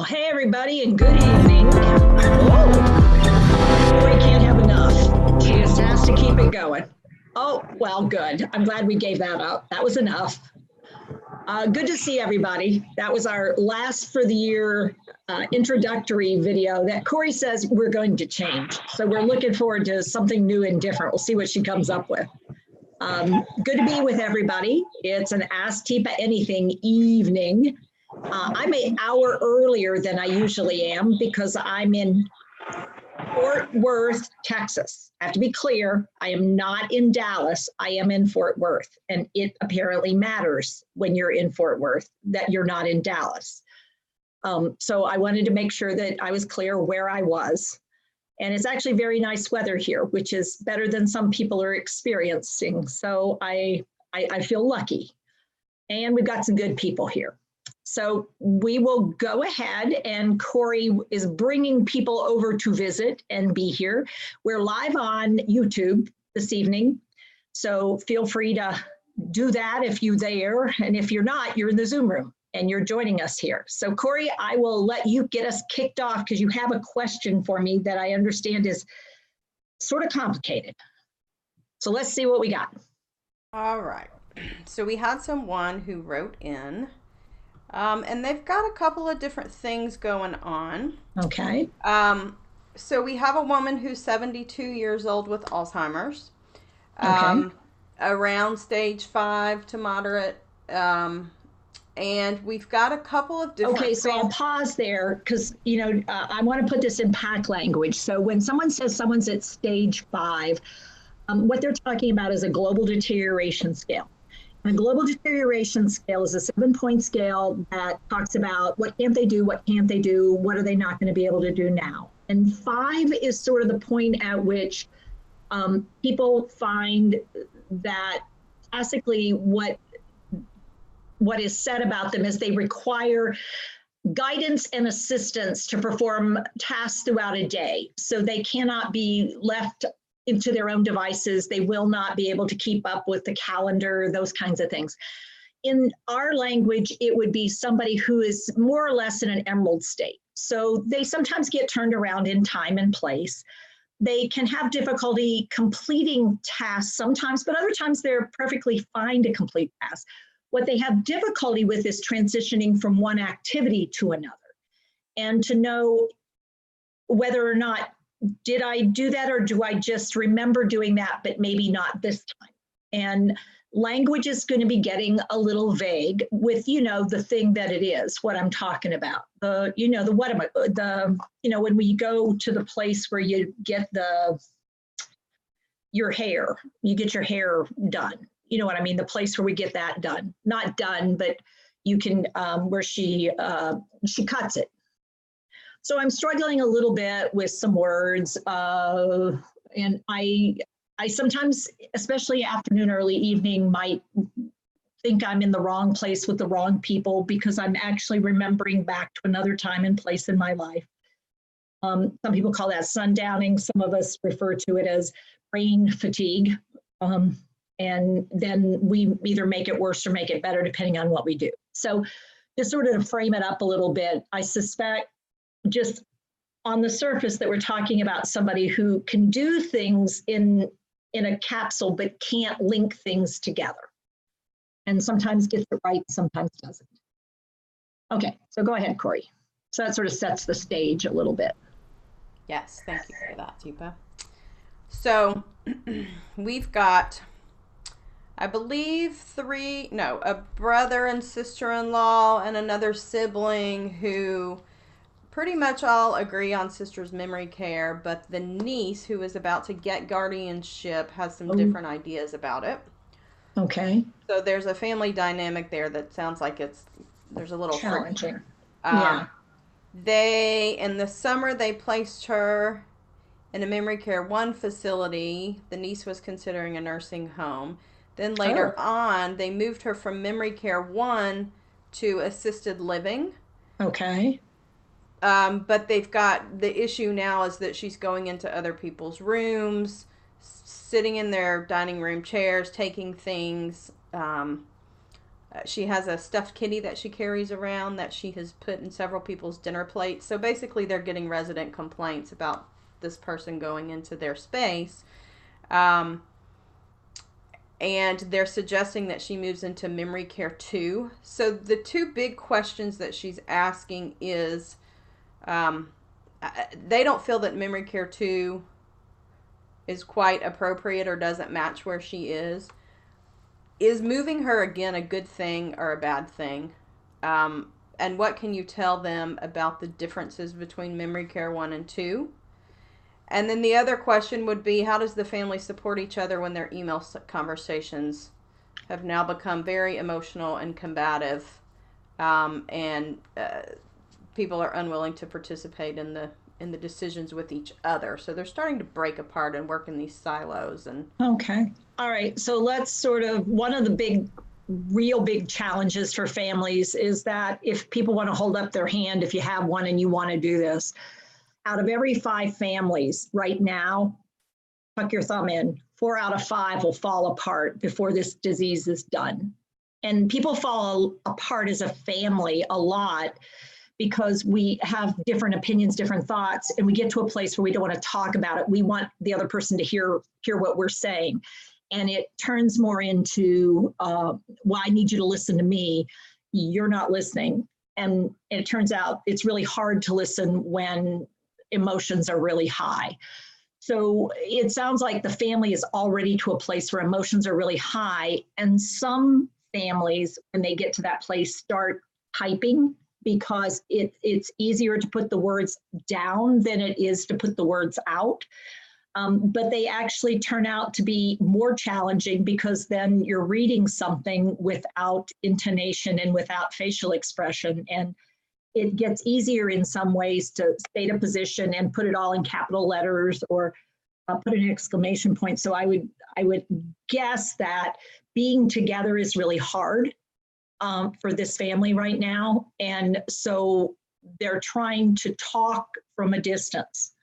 Hey, everybody, and good evening. Oh, we can't have enough. She just has to keep it going. Oh, well, good. I'm glad we gave that up. That was enough. Good to see everybody. That was our last for the year introductory video that Corey says we're going to change. So we're looking forward to something new and different. We'll see what she comes up with. Good to be with everybody. It's an Ask Teepa Anything evening. I'm an hour earlier than I usually am because I'm in Fort Worth, Texas. I have to be clear, I am not in Dallas. I am in Fort Worth. And it apparently matters when you're in Fort Worth that you're not in Dallas. So I wanted to make sure that I was clear where I was. And it's actually very nice weather here, which is better than some people are experiencing. So I feel lucky. And we've got some good people here. So we will go ahead, and Corey is bringing people over to visit and be here. We're live on YouTube this evening, so feel free to do that if you're there, and if you're not, you're in the Zoom room and you're joining us here. So Corey, I will let you get us kicked off because you have a question for me that I understand is sort of complicated. So let's see what we got. All right, so we had someone who wrote in. And they've got a couple of different things going on. Okay. So we have a woman who's 72 years old with Alzheimer's, Okay. around stage 5 to moderate. And we've got a couple of different Okay, so I'll pause there because, I want to put this in PAC language. So when someone says someone's at stage 5, what they're talking about is a global deterioration scale. And a global deterioration scale is a 7-point scale that talks about what can't they do, what can't they do, what are they not going to be able to do now. And 5 is sort of the point at which people find that classically what is said about them is they require guidance and assistance to perform tasks throughout a day. So they cannot be left into their own devices. They will not be able to keep up with the calendar, those kinds of things. In our language, it would be somebody who is more or less in an emerald state. So they sometimes get turned around in time and place. They can have difficulty completing tasks sometimes, but other times they're perfectly fine to complete tasks. What they have difficulty with is transitioning from one activity to another, and to know whether or not did I do that or do I just remember doing that, but maybe not this time? And language is going to be getting a little vague with, the thing that it is, what I'm talking about. When we go to the place where you get your hair, you get your hair done. You know what I mean? The place where we get that done, not done, but you can, where she cuts it. So I'm struggling a little bit with some words, and I sometimes, especially afternoon, early evening, might think I'm in the wrong place with the wrong people because I'm actually remembering back to another time and place in my life. Some people call that sundowning. Some of us refer to it as brain fatigue. And then we either make it worse or make it better depending on what we do. So just sort of to frame it up a little bit, I suspect just on the surface that we're talking about somebody who can do things in a capsule but can't link things together, and sometimes gets it right, sometimes doesn't. Okay, so go ahead, Corey. So that sort of sets the stage a little bit. Yes, thank you for that, Teepa. So we've got, I believe, a brother and sister-in-law and another sibling who pretty much all agree on sister's memory care, but the niece who is about to get guardianship has some different ideas about it. Okay. So there's a family dynamic there that sounds like there's a little challenging. Yeah. In the summer, they placed her in a memory care 1 facility. The niece was considering a nursing home. Then later on, they moved her from memory care 1 to assisted living. Okay. But they've got the issue now is that she's going into other people's rooms, sitting in their dining room chairs, taking things. She has a stuffed kitty that she carries around that she has put in several people's dinner plates. So basically, they're getting resident complaints about this person going into their space. And they're suggesting that she moves into memory care 2. So the two big questions that she's asking is, they don't feel that memory care 2 is quite appropriate or doesn't match where she is. Is moving her again a good thing or a bad thing? And what can you tell them about the differences between memory care 1 and 2? And then the other question would be, how does the family support each other when their email conversations have now become very emotional and combative, and people are unwilling to participate in the decisions with each other? So they're starting to break apart and work in these silos. And Okay. All right. So let's sort of, one of the real big challenges for families is that if people want to hold up their hand, if you have one and you want to do this, out of every 5 families right now, tuck your thumb in, 4 out of 5 will fall apart before this disease is done. And people fall apart as a family a lot because we have different opinions, different thoughts, and we get to a place where we don't want to talk about it. We want the other person to hear what we're saying. And it turns more into, well, I need you to listen to me. You're not listening. And it turns out it's really hard to listen when emotions are really high. So it sounds like the family is already to a place where emotions are really high. And some families, when they get to that place, start typing because it's easier to put the words down than it is to put the words out. But they actually turn out to be more challenging because then you're reading something without intonation and without facial expression. And it gets easier in some ways to state a position and put it all in capital letters or put an exclamation point. So I would guess that being together is really hard for this family right now. And so they're trying to talk from a distance.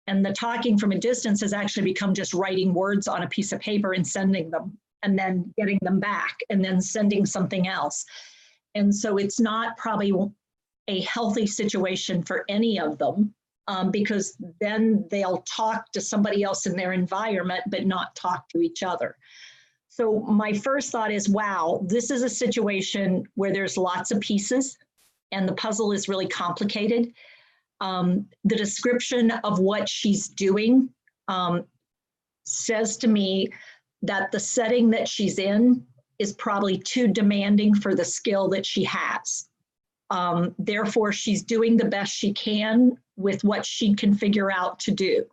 And the talking from a distance has actually become just writing words on a piece of paper and sending them, and then getting them back, and then sending something else. And so it's not probably a healthy situation for any of them, because then they'll talk to somebody else in their environment, but not talk to each other. So my first thought is, wow, this is a situation where there's lots of pieces and the puzzle is really complicated. The description of what she's doing says to me that the setting that she's in is probably too demanding for the skill that she has. Therefore, she's doing the best she can with what she can figure out to do.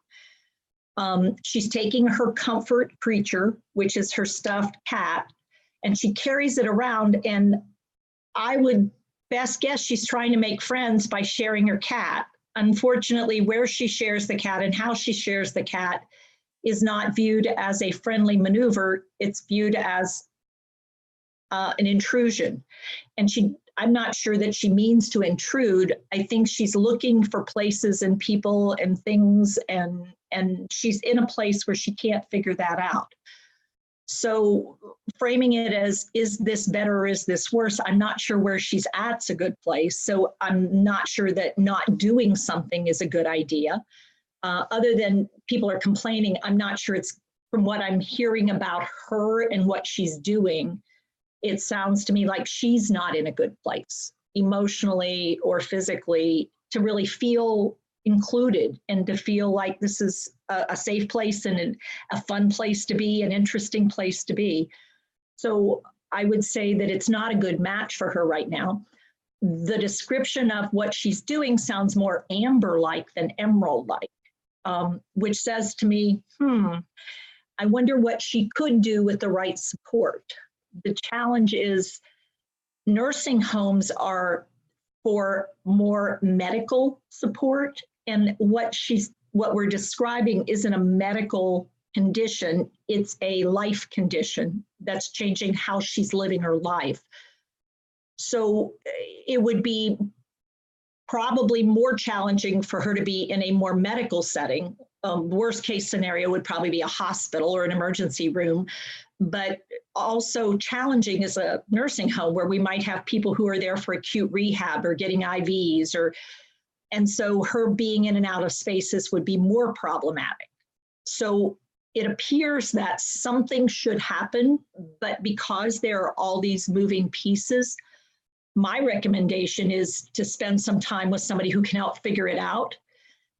She's taking her comfort creature, which is her stuffed cat, and she carries it around. And I would best guess she's trying to make friends by sharing her cat. Unfortunately, where she shares the cat and how she shares the cat is not viewed as a friendly maneuver. It's viewed as an intrusion. And I'm not sure that she means to intrude. I think she's looking for places and people and things, and she's in a place where she can't figure that out. So framing it as, is this better or is this worse? I'm not sure where she's at's a good place. So I'm not sure that not doing something is a good idea. Other than people are complaining, I'm not sure it's, from what I'm hearing about her and what she's doing, it sounds to me like she's not in a good place emotionally or physically to really feel included and to feel like this is a safe place and a fun place to be, an interesting place to be. So I would say that it's not a good match for her right now. The description of what she's doing sounds more amber-like than emerald-like, which says to me, I wonder what she could do with the right support. The challenge is nursing homes are for more medical support, and what we're describing isn't a medical condition, it's a life condition that's changing how she's living her life. So it would be probably more challenging for her to be in a more medical setting. Worst case scenario would probably be a hospital or an emergency room. but also challenging as a nursing home where we might have people who are there for acute rehab or getting IVs, and so her being in and out of spaces would be more problematic. So it appears that something should happen, but because there are all these moving pieces, my recommendation is to spend some time with somebody who can help figure it out,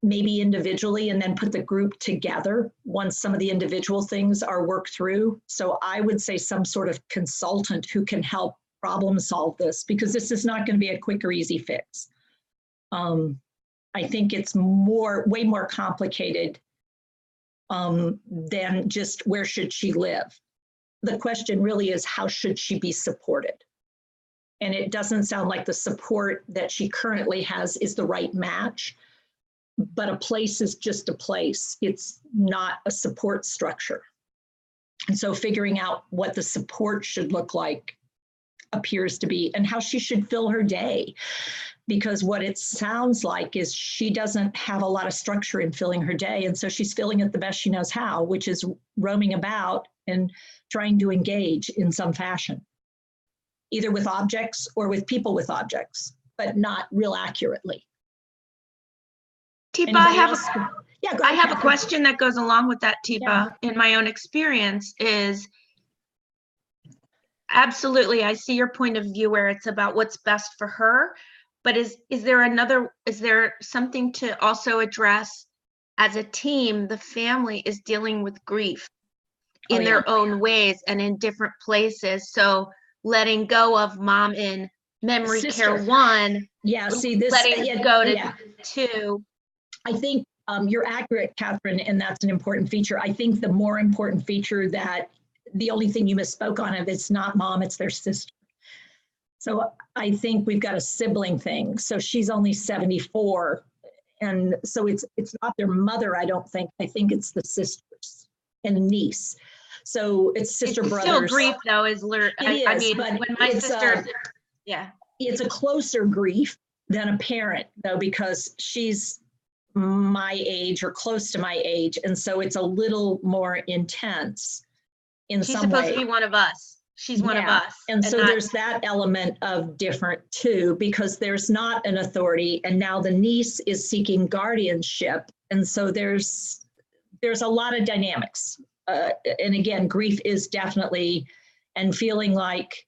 maybe individually, and then put the group together once some of the individual things are worked through. So I would say some sort of consultant who can help problem solve this, because this is not going to be a quick or easy fix. I think it's way more complicated than just where should she live. The question really is, how should she be supported? And it doesn't sound like the support that she currently has is the right match, but a place is just a place. It's not a support structure. And so figuring out what the support should look like appears to be, and how she should fill her day. Because what it sounds like is she doesn't have a lot of structure in filling her day. And so she's filling it the best she knows how, which is roaming about and trying to engage in some fashion, either with objects or with people with objects, but not real accurately. Teepa, I have a Catherine. question that goes along with that, Teepa. Yeah. In my own experience is, absolutely, I see your point of view where it's about what's best for her, but is there something to also address as a team? The family is dealing with grief in their own ways and in different places. So letting go of mom in memory care 1, letting go to 2. I think you're accurate, Catherine, and that's an important feature. I think the more important feature, that the only thing you misspoke on, if it's not mom, it's their sister. So I think we've got a sibling thing. So she's only 74. And so it's not their mother, I don't think. I think it's the sisters and the niece. So it's sister brothers. Still grief though, I mean, when my sister, it's a closer grief than a parent though, because she's my age or close to my age. And so it's a little more intense in some way. She's supposed to be one of us. She's one of us. And so there's that element of different too, because there's not an authority, and now the niece is seeking guardianship. And so there's a lot of dynamics. And again, grief is definitely, and feeling like,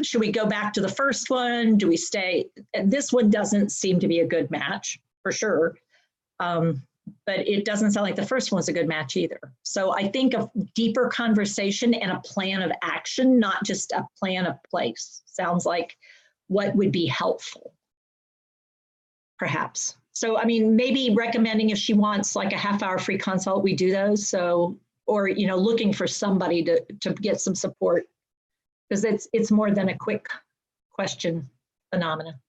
should we go back to the first one? Do we stay? And this one doesn't seem to be a good match for sure. But it doesn't sound like the first one was a good match either. So I think a deeper conversation and a plan of action, not just a plan of place, sounds like what would be helpful, perhaps. So, I mean, maybe recommending if she wants like a half-hour free consult, we do those. So, or, you know, looking for somebody to get some support, because it's more than a quick question phenomena.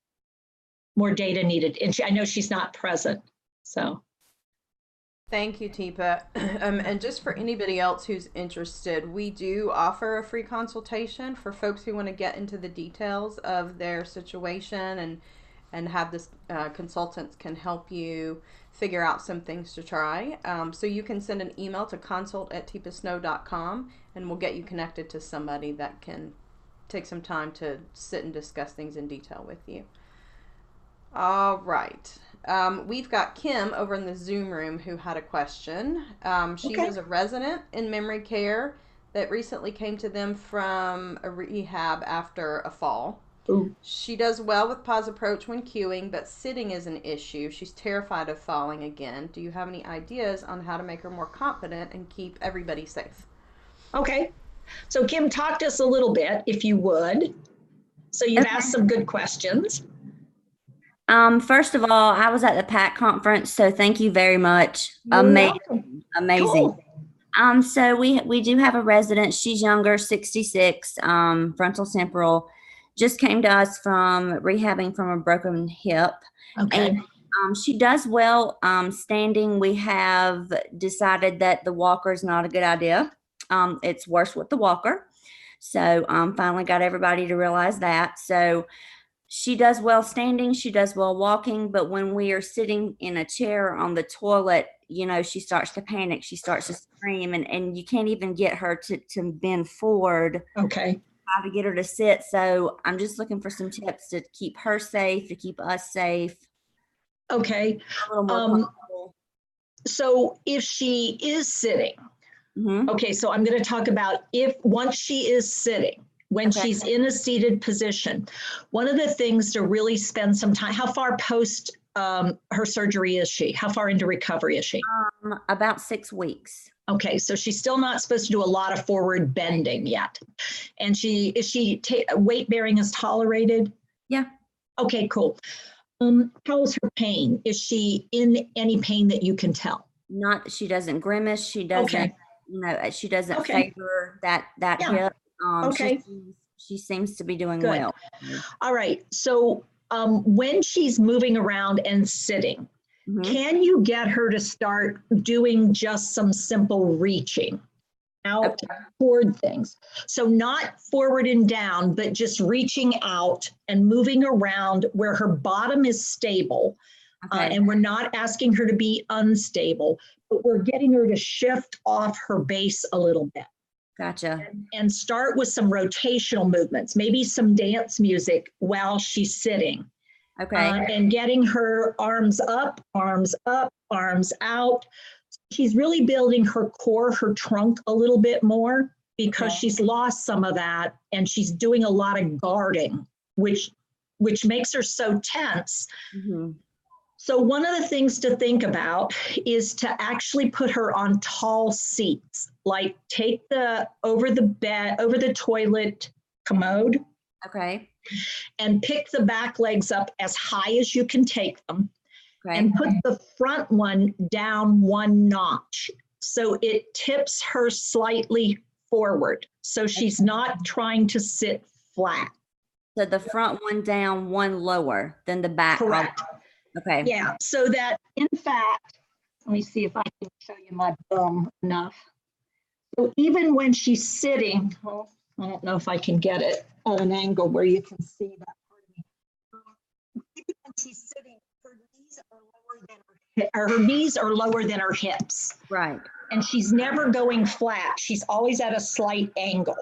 More data needed. And I know she's not present, so. Thank you, Teepa. And just for anybody else who's interested, we do offer a free consultation for folks who want to get into the details of their situation, and have this consultants can help you figure out some things to try. So you can send an email to consult@teepasnow.com, and we'll get you connected to somebody that can take some time to sit and discuss things in detail with you. All right. We've got Kim over in the Zoom room who had a question. She was a resident in memory care that recently came to them from a rehab after a fall. Ooh. She does well with pause approach when queuing, but sitting is an issue. She's terrified of falling again. Do you have any ideas on how to make her more confident and keep everybody safe? Okay. So Kim, talk to us a little bit, if you would. So you've asked some good questions. First of all, I was at the PAC conference, so thank you very much. Amazing. Cool. So we do have a resident. She's younger, 66, frontal temporal. Just came to us from rehabbing from a broken hip. Okay. And she does well standing. We have decided that the walker is not a good idea. It's worse with the walker. So finally got everybody to realize that. So she does well standing, she does well walking, but when we are sitting in a chair on the toilet, she starts to panic, she starts to scream, and you can't even get her to bend forward. Okay. How to get her to sit. So I'm just looking for some tips to keep her safe, to keep us safe. Okay. A little more comfortable. So if she is sitting, okay, so I'm going to talk about once she is sitting, when she's in a seated position, one of the things to really spend some time, how far post her surgery is she? How far into recovery is she? About 6 weeks. Okay, so she's still not supposed to do a lot of forward bending yet. And weight bearing is tolerated? Yeah. Okay, cool. How is her pain? Is she in any pain that you can tell? She doesn't grimace. She doesn't, she doesn't favor that hip. Okay. She seems to be doing Good. well. All right. So when she's moving around and sitting, can you get her to start doing just some simple reaching out toward things? So not forward and down, but just reaching out and moving around where her bottom is stable. And we're not asking her to be unstable, but we're getting her to shift off her base a little bit. Gotcha. And start with some rotational movements, maybe some dance music while she's sitting. And getting her arms up, arms out. She's really building her core, her trunk a little bit more because she's lost some of that, and she's doing a lot of guarding, which makes her so tense. So one of the things to think about is to actually put her on tall seats, like take over the toilet commode. And pick the back legs up as high as you can take them, and put the front one down 1 notch. So it tips her slightly forward. So she's not trying to sit flat. So the front one down, 1 lower than the back. Correct. Okay. Yeah. So that, in fact, let me see if I can show you my bum enough. So even when she's sitting, I don't know if I can get it at an angle where you can see that part of me. Even when she's sitting, her knees are lower than her hips. Right. And she's never going flat. She's always at a slight angle.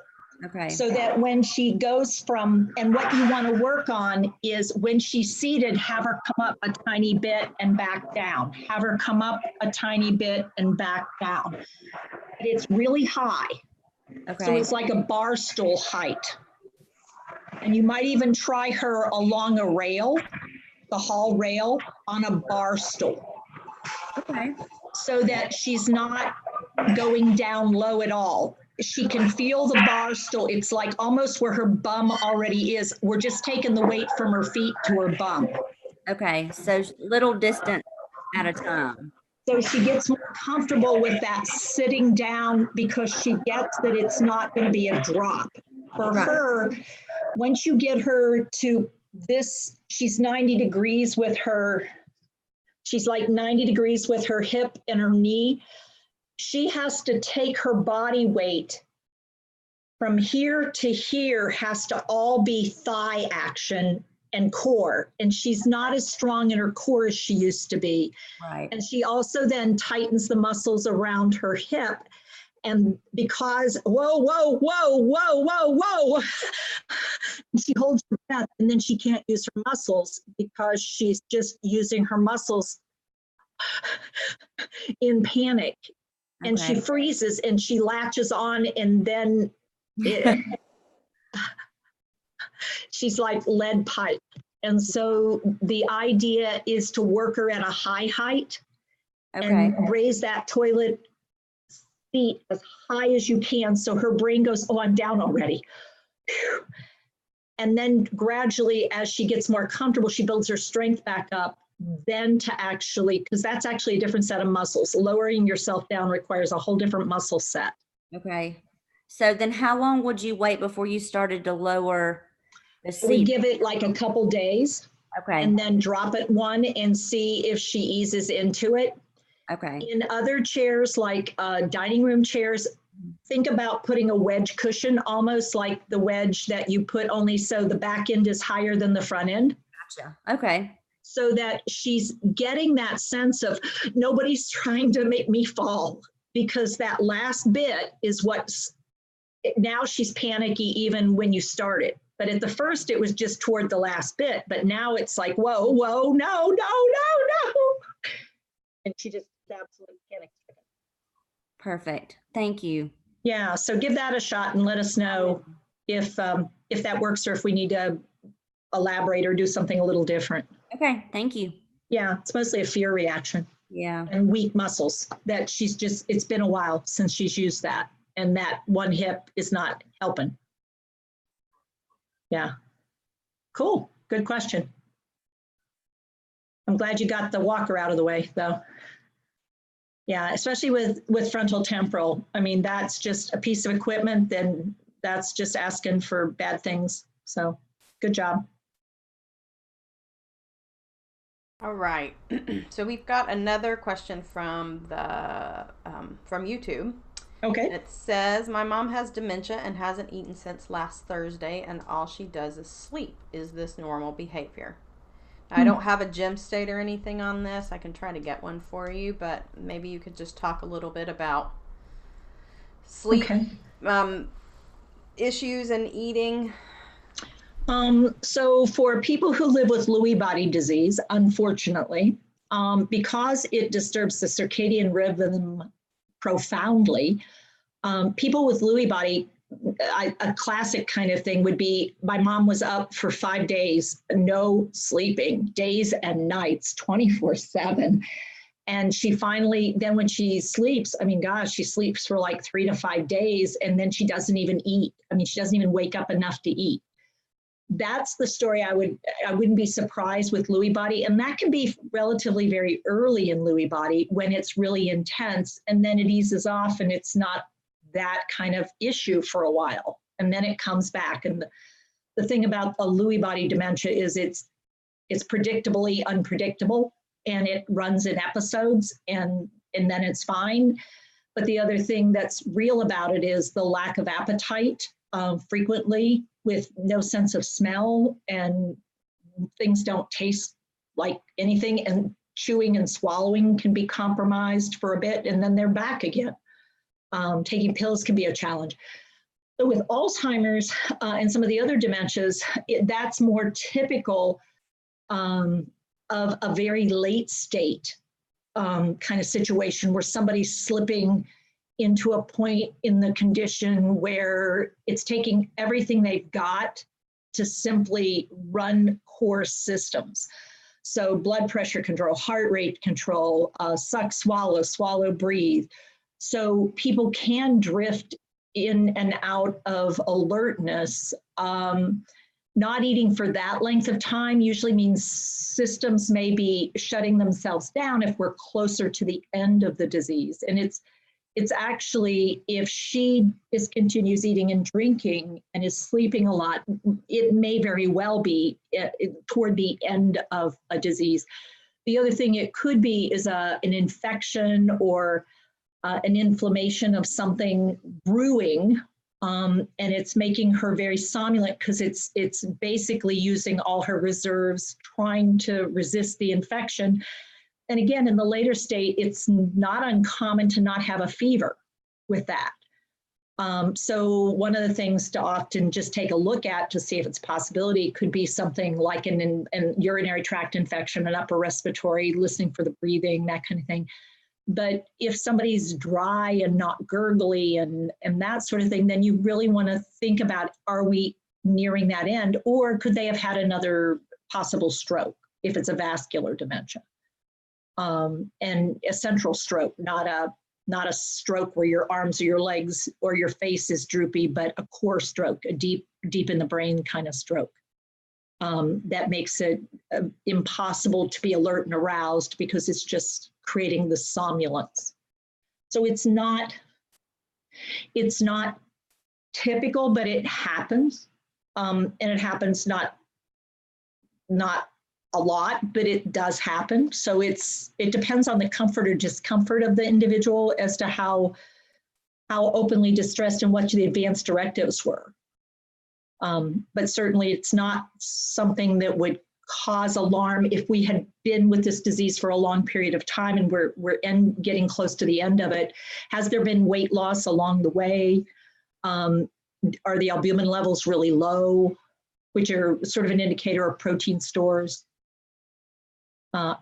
So that when she goes and what you want to work on is when she's seated, have her come up a tiny bit and back down. Have her come up a tiny bit and back down. It's really high. So it's like a bar stool height. And you might even try her along a rail, the hall rail, on a bar stool. So that she's not going down low at all. She can feel the bar stool. It's like almost where her bum already is. We're just taking the weight from her feet to her bum. So little distance at a time. So she gets more comfortable with that sitting down because she gets that it's not going to be a drop. For her, once you get her to this, she's 90 degrees with her, she's like 90 degrees with her hip and her knee. She has to take her body weight from here to here, has to all be thigh action and core, and she's not as strong in her core as she used to be. And she also then tightens the muscles around her hip, and because whoa, she holds her breath, and then she can't use her muscles because she's just using her muscles in panic, and she freezes and she latches on, and then she's like lead pipe. And so the idea is to work her at a high height and raise that toilet seat as high as you can. So her brain goes, oh, I'm down already. Whew. And then gradually, as she gets more comfortable, she builds her strength back up, then to actually, because that's actually a different set of muscles. Lowering yourself down requires a whole different muscle set. So then how long would you wait before you started to lower the seat? We give it like a couple days. And then drop it 1 and see if she eases into it. In other chairs, like dining room chairs, think about putting a wedge cushion, almost like the wedge that you put, only so the back end is higher than the front end. so that she's getting that sense of nobody's trying to make me fall, because that last bit is what's, now she's panicky even when you start it. But at the first, it was just toward the last bit, but now it's like, whoa, whoa, no, no, no, no. And she just absolutely panicked. Perfect. Thank you. Yeah, so give that a shot and let us know if that works, or if we need to elaborate or do something a little different. Okay. Thank you. Yeah, it's mostly a fear reaction Yeah. and weak muscles that she's just, it's been a while since she's used that, and that one hip is not helping. Yeah. Cool. Good question. I'm glad you got the walker out of the way, though. Yeah, especially with frontal temporal. I mean, that's just a piece of equipment, then that's just asking for bad things. So good job. All right. So we've got another question from the from YouTube. Okay. It says, my mom has dementia and hasn't eaten since last Thursday, and all she does is sleep. Is this normal behavior? I don't have a gem state or anything on this. I can try to get one for you, but maybe you could just talk a little bit about sleep issues and eating. So for people who live with Lewy body disease, unfortunately, because it disturbs the circadian rhythm profoundly, people with Lewy body, a classic kind of thing would be, my mom was up for 5 days, no sleeping, days and nights, 24/7. And she finally, then when she sleeps, I mean, gosh, she sleeps for like 3 to 5 days, and then she doesn't even eat. I mean, she doesn't even wake up enough to eat. That's the story I wouldn't be surprised with Lewy body. And that can be relatively very early in Lewy body when it's really intense, and then it eases off and it's not that kind of issue for a while. And then it comes back. And the thing about a Lewy body dementia is it's predictably unpredictable, and it runs in episodes, and then it's fine. But the other thing that's real about it is the lack of appetite, frequently, with no sense of smell, and things don't taste like anything, and chewing and swallowing can be compromised for a bit, and then they're back again. Taking pills can be a challenge. So with Alzheimer's and some of the other dementias, that's more typical of a very late state kind of situation where somebody's slipping into a point in the condition where it's taking everything they've got to simply run core systems. So blood pressure control, heart rate control, suck, swallow, breathe. So people can drift in and out of alertness. Not eating for that length of time usually means systems may be shutting themselves down if we're closer to the end of the disease. And it's actually, if she discontinues eating and drinking and is sleeping a lot, it may very well be toward the end of a disease. The other thing it could be is an infection or an inflammation of something brewing, and it's making her very somnolent because it's basically using all her reserves, trying to resist the infection. And again, in the later state, it's not uncommon to not have a fever with that. So one of the things to often just take a look at to see if it's a possibility could be something like an urinary tract infection, an upper respiratory, listening for the breathing, that kind of thing. But if somebody's dry and not gurgly and that sort of thing, then you really want to think about, are we nearing that end, or could they have had another possible stroke if it's a vascular dementia? And a central stroke, not a stroke where your arms or your legs or your face is droopy, but a core stroke, a deep in the brain kind of stroke. That makes it impossible to be alert and aroused because it's just creating the somnolence. So it's not typical, but it happens. And it happens not a lot, but it does happen. So it depends on the comfort or discomfort of the individual as to how openly distressed and what the advanced directives were. But certainly it's not something that would cause alarm if we had been with this disease for a long period of time and we're getting close to the end of it. Has there been weight loss along the way? Are the albumin levels really low, which are sort of an indicator of protein stores?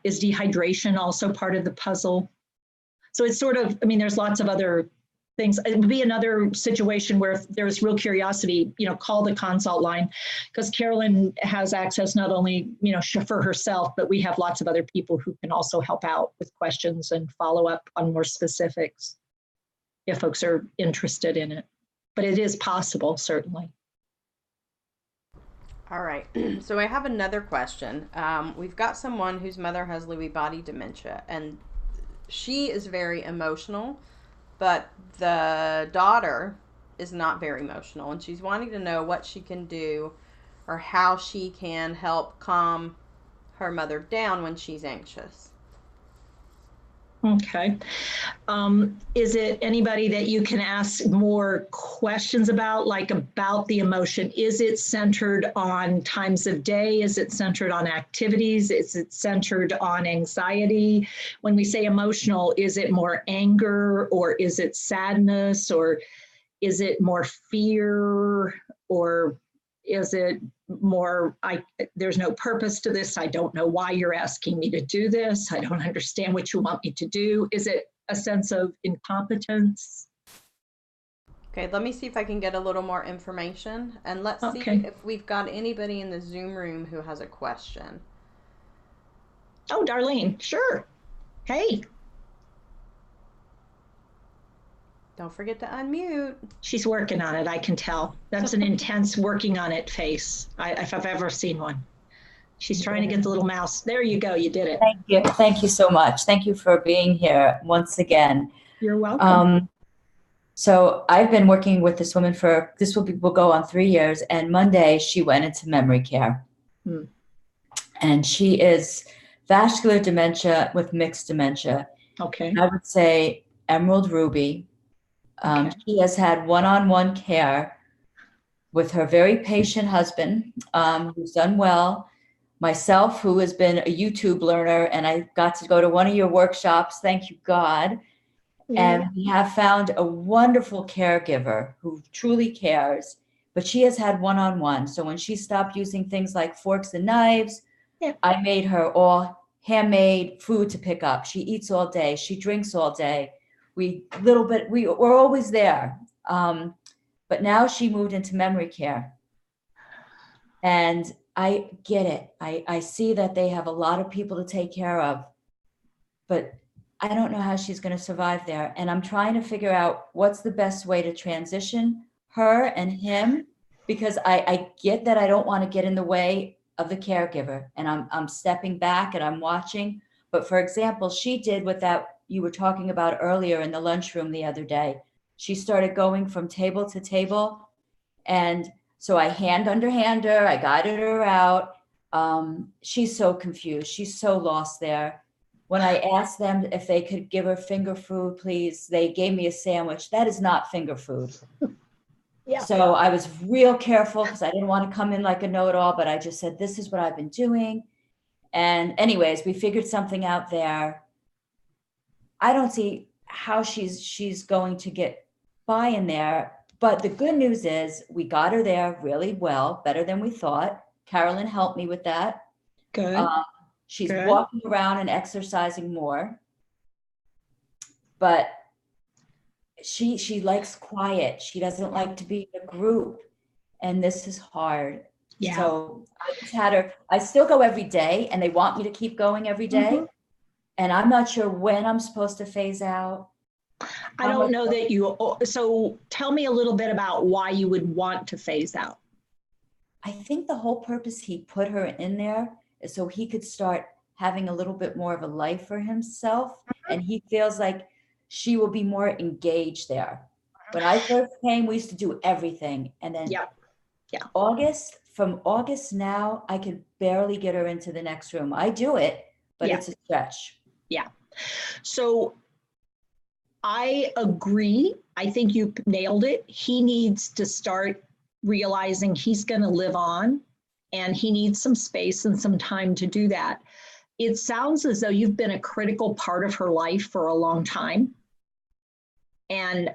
Is dehydration also part of the puzzle? So it's sort of, I mean, there's lots of other things. It would be another situation where if there's real curiosity, call the consult line, because Carolyn has access not only, for herself, but we have lots of other people who can also help out with questions and follow up on more specifics if folks are interested in it. But it is possible, certainly. All right, so I have another question. We've got someone whose mother has Lewy body dementia, and she is very emotional, but the daughter is not very emotional, and she's wanting to know what she can do or how she can help calm her mother down when she's anxious. Okay. Is it anybody that you can ask more questions about, like about the emotion? Is it centered on times of day? Is it centered on activities? Is it centered on anxiety? When we say emotional, is it more anger, or is it sadness, or is it more fear, or is it more, there's no purpose to this. I don't know why you're asking me to do this. I don't understand what you want me to do. Is it a sense of incompetence? Okay, let me see if I can get a little more information, and let's see if we've got anybody in the Zoom room who has a question. Oh, Darlene, sure. Hey. Don't forget to unmute. She's working on it, I can tell. That's an intense working on it face, if I've ever seen one. She's trying to get the little mouse. There you go, you did it. Thank you. Thank you so much. Thank you for being here once again. You're welcome. So I've been working with this woman for, will go on 3 years, and Monday she went into memory care. And she is vascular dementia with mixed dementia. Okay. I would say Emerald Ruby. She has had one-on-one care with her very patient husband, who's done well. Myself, who has been a YouTube learner, and I got to go to one of your workshops, thank you, God. And we have found a wonderful caregiver who truly cares, but she has had one-on-one. So when she stopped using things like forks and knives, I made her all handmade food to pick up. She eats all day. She drinks all day. We're always there. But now she moved into memory care. And I get it. I see that they have a lot of people to take care of, but I don't know how she's going to survive there. And I'm trying to figure out what's the best way to transition her and him, because I get that I don't want to get in the way of the caregiver, and I'm stepping back and I'm watching. But for example, she did what that you were talking about earlier in the lunchroom the other day. She started going from table to table. And so I hand under hand her, I guided her out. She's so confused. She's so lost there. When I asked them if they could give her finger food, please, they gave me a sandwich. That is not finger food. So I was real careful because I didn't want to come in like a know-it-all, but I just said, this is what I've been doing. And anyways, we figured something out there. I don't see how she's going to get by in there. But the good news is we got her there really well, better than we thought. Carolyn helped me with that. Good. She's walking around and exercising more. But she likes quiet. She doesn't like to be in a group. And this is hard. Yeah. So I just had her, I still go every day, and they want me to keep going every day. And I'm not sure when I'm supposed to phase out. I don't know that you, so tell me a little bit about why you would want to phase out. I think the whole purpose he put her in there is so he could start having a little bit more of a life for himself. And he feels like she will be more engaged there. When I first came, we used to do everything. And then from August now, I could barely get her into the next room. I do it, but it's a stretch. Yeah. So I agree. I think you nailed it. He needs to start realizing he's going to live on. and he needs some space and some time to do that. It sounds as though you've been a critical part of her life for a long time. And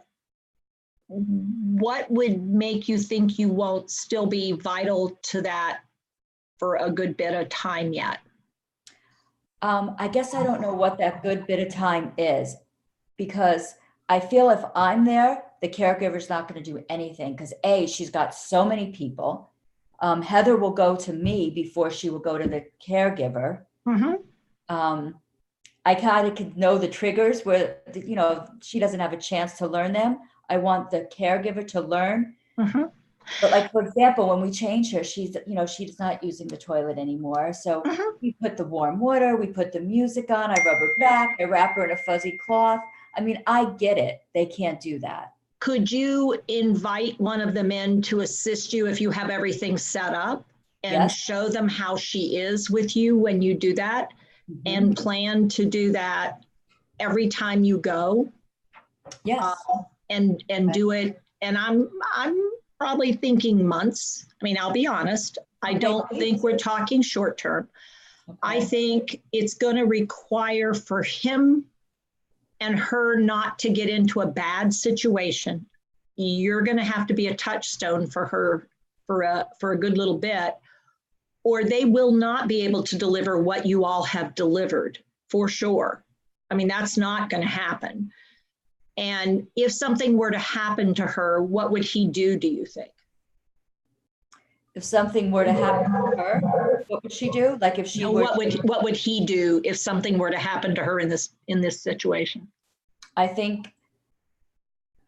what would make you think you won't still be vital to that for a good bit of time yet? I guess I don't know what that good bit of time is, because I feel if I'm there, the caregiver's not going to do anything, because she's got so many people. Heather will go to me before she will go to the caregiver. I kind of can know the triggers where, she doesn't have a chance to learn them. I want the caregiver to learn. But like, for example, when we change her, she's not using the toilet anymore. So we put the warm water, we put the music on, I rub her back, I wrap her in a fuzzy cloth. I mean, I get it. They can't do that. Could you invite one of them in to assist you if you have everything set up and show them how she is with you when you do that, and plan to do that every time you go? Yes. And do it. And I'm probably thinking months. I mean, I'll be honest. I don't think we're talking short term. I think it's going to require for him and her not to get into a bad situation. You're going to have to be a touchstone for her for a good little bit, or they will not be able to deliver what you all have delivered, for sure. I mean, that's not going to happen. And if something were to happen to her, what would he do you think? If something were to happen to her, what would she do? Like if she were what would he do if something were to happen to her in this situation? I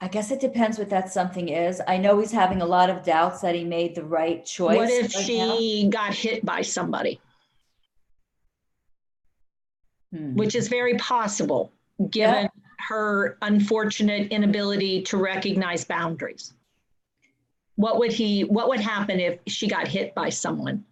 guess it depends what that something is. I know he's having a lot of doubts that he made the right choice. What if she got hit by somebody? Which is very possible, given her unfortunate inability to recognize boundaries. What would happen if she got hit by someone?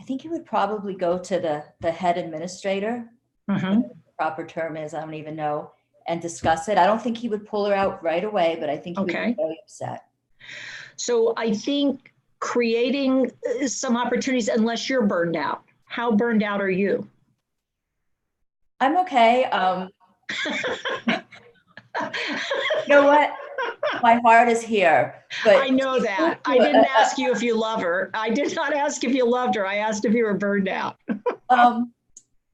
I think he would probably go to the head administrator, whatever the proper term is, I don't even know, and discuss it. I don't think he would pull her out right away, but I think he would be very upset. So I think creating some opportunities, unless you're burned out. How burned out are you? I'm okay. You know what? My heart is here. But I know that. I didn't ask you if you love her. I did not ask if you loved her. I asked if you were burned out.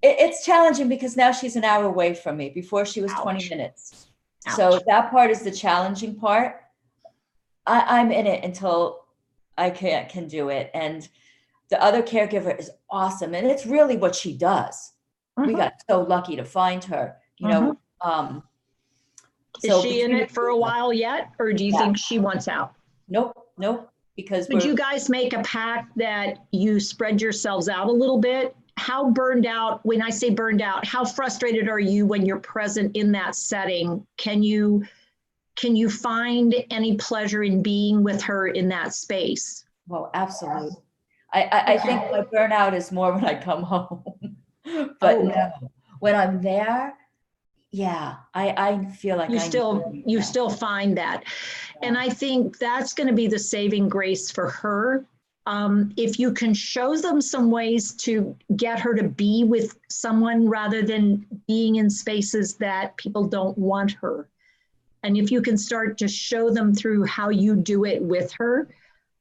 It's challenging because now she's an hour away from me. Before she was 20 minutes. Ouch. So that part is the challenging part. I'm in it until I can do it. And the other caregiver is awesome. And it's really what she does. We got so lucky to find her, Is she in it for a while yet? Or do you think she wants out? Nope. Because would you guys make a pact that you spread yourselves out a little bit? How burned out, when I say burned out, how frustrated are you when you're present in that setting? Can you find any pleasure in being with her in that space? Well, absolutely. I think my burnout is more when I come home. But no, when I'm there, I feel like you still find that. And I think that's going to be the saving grace for her. If you can show them some ways to get her to be with someone rather than being in spaces that people don't want her. And if you can start to show them through how you do it with her,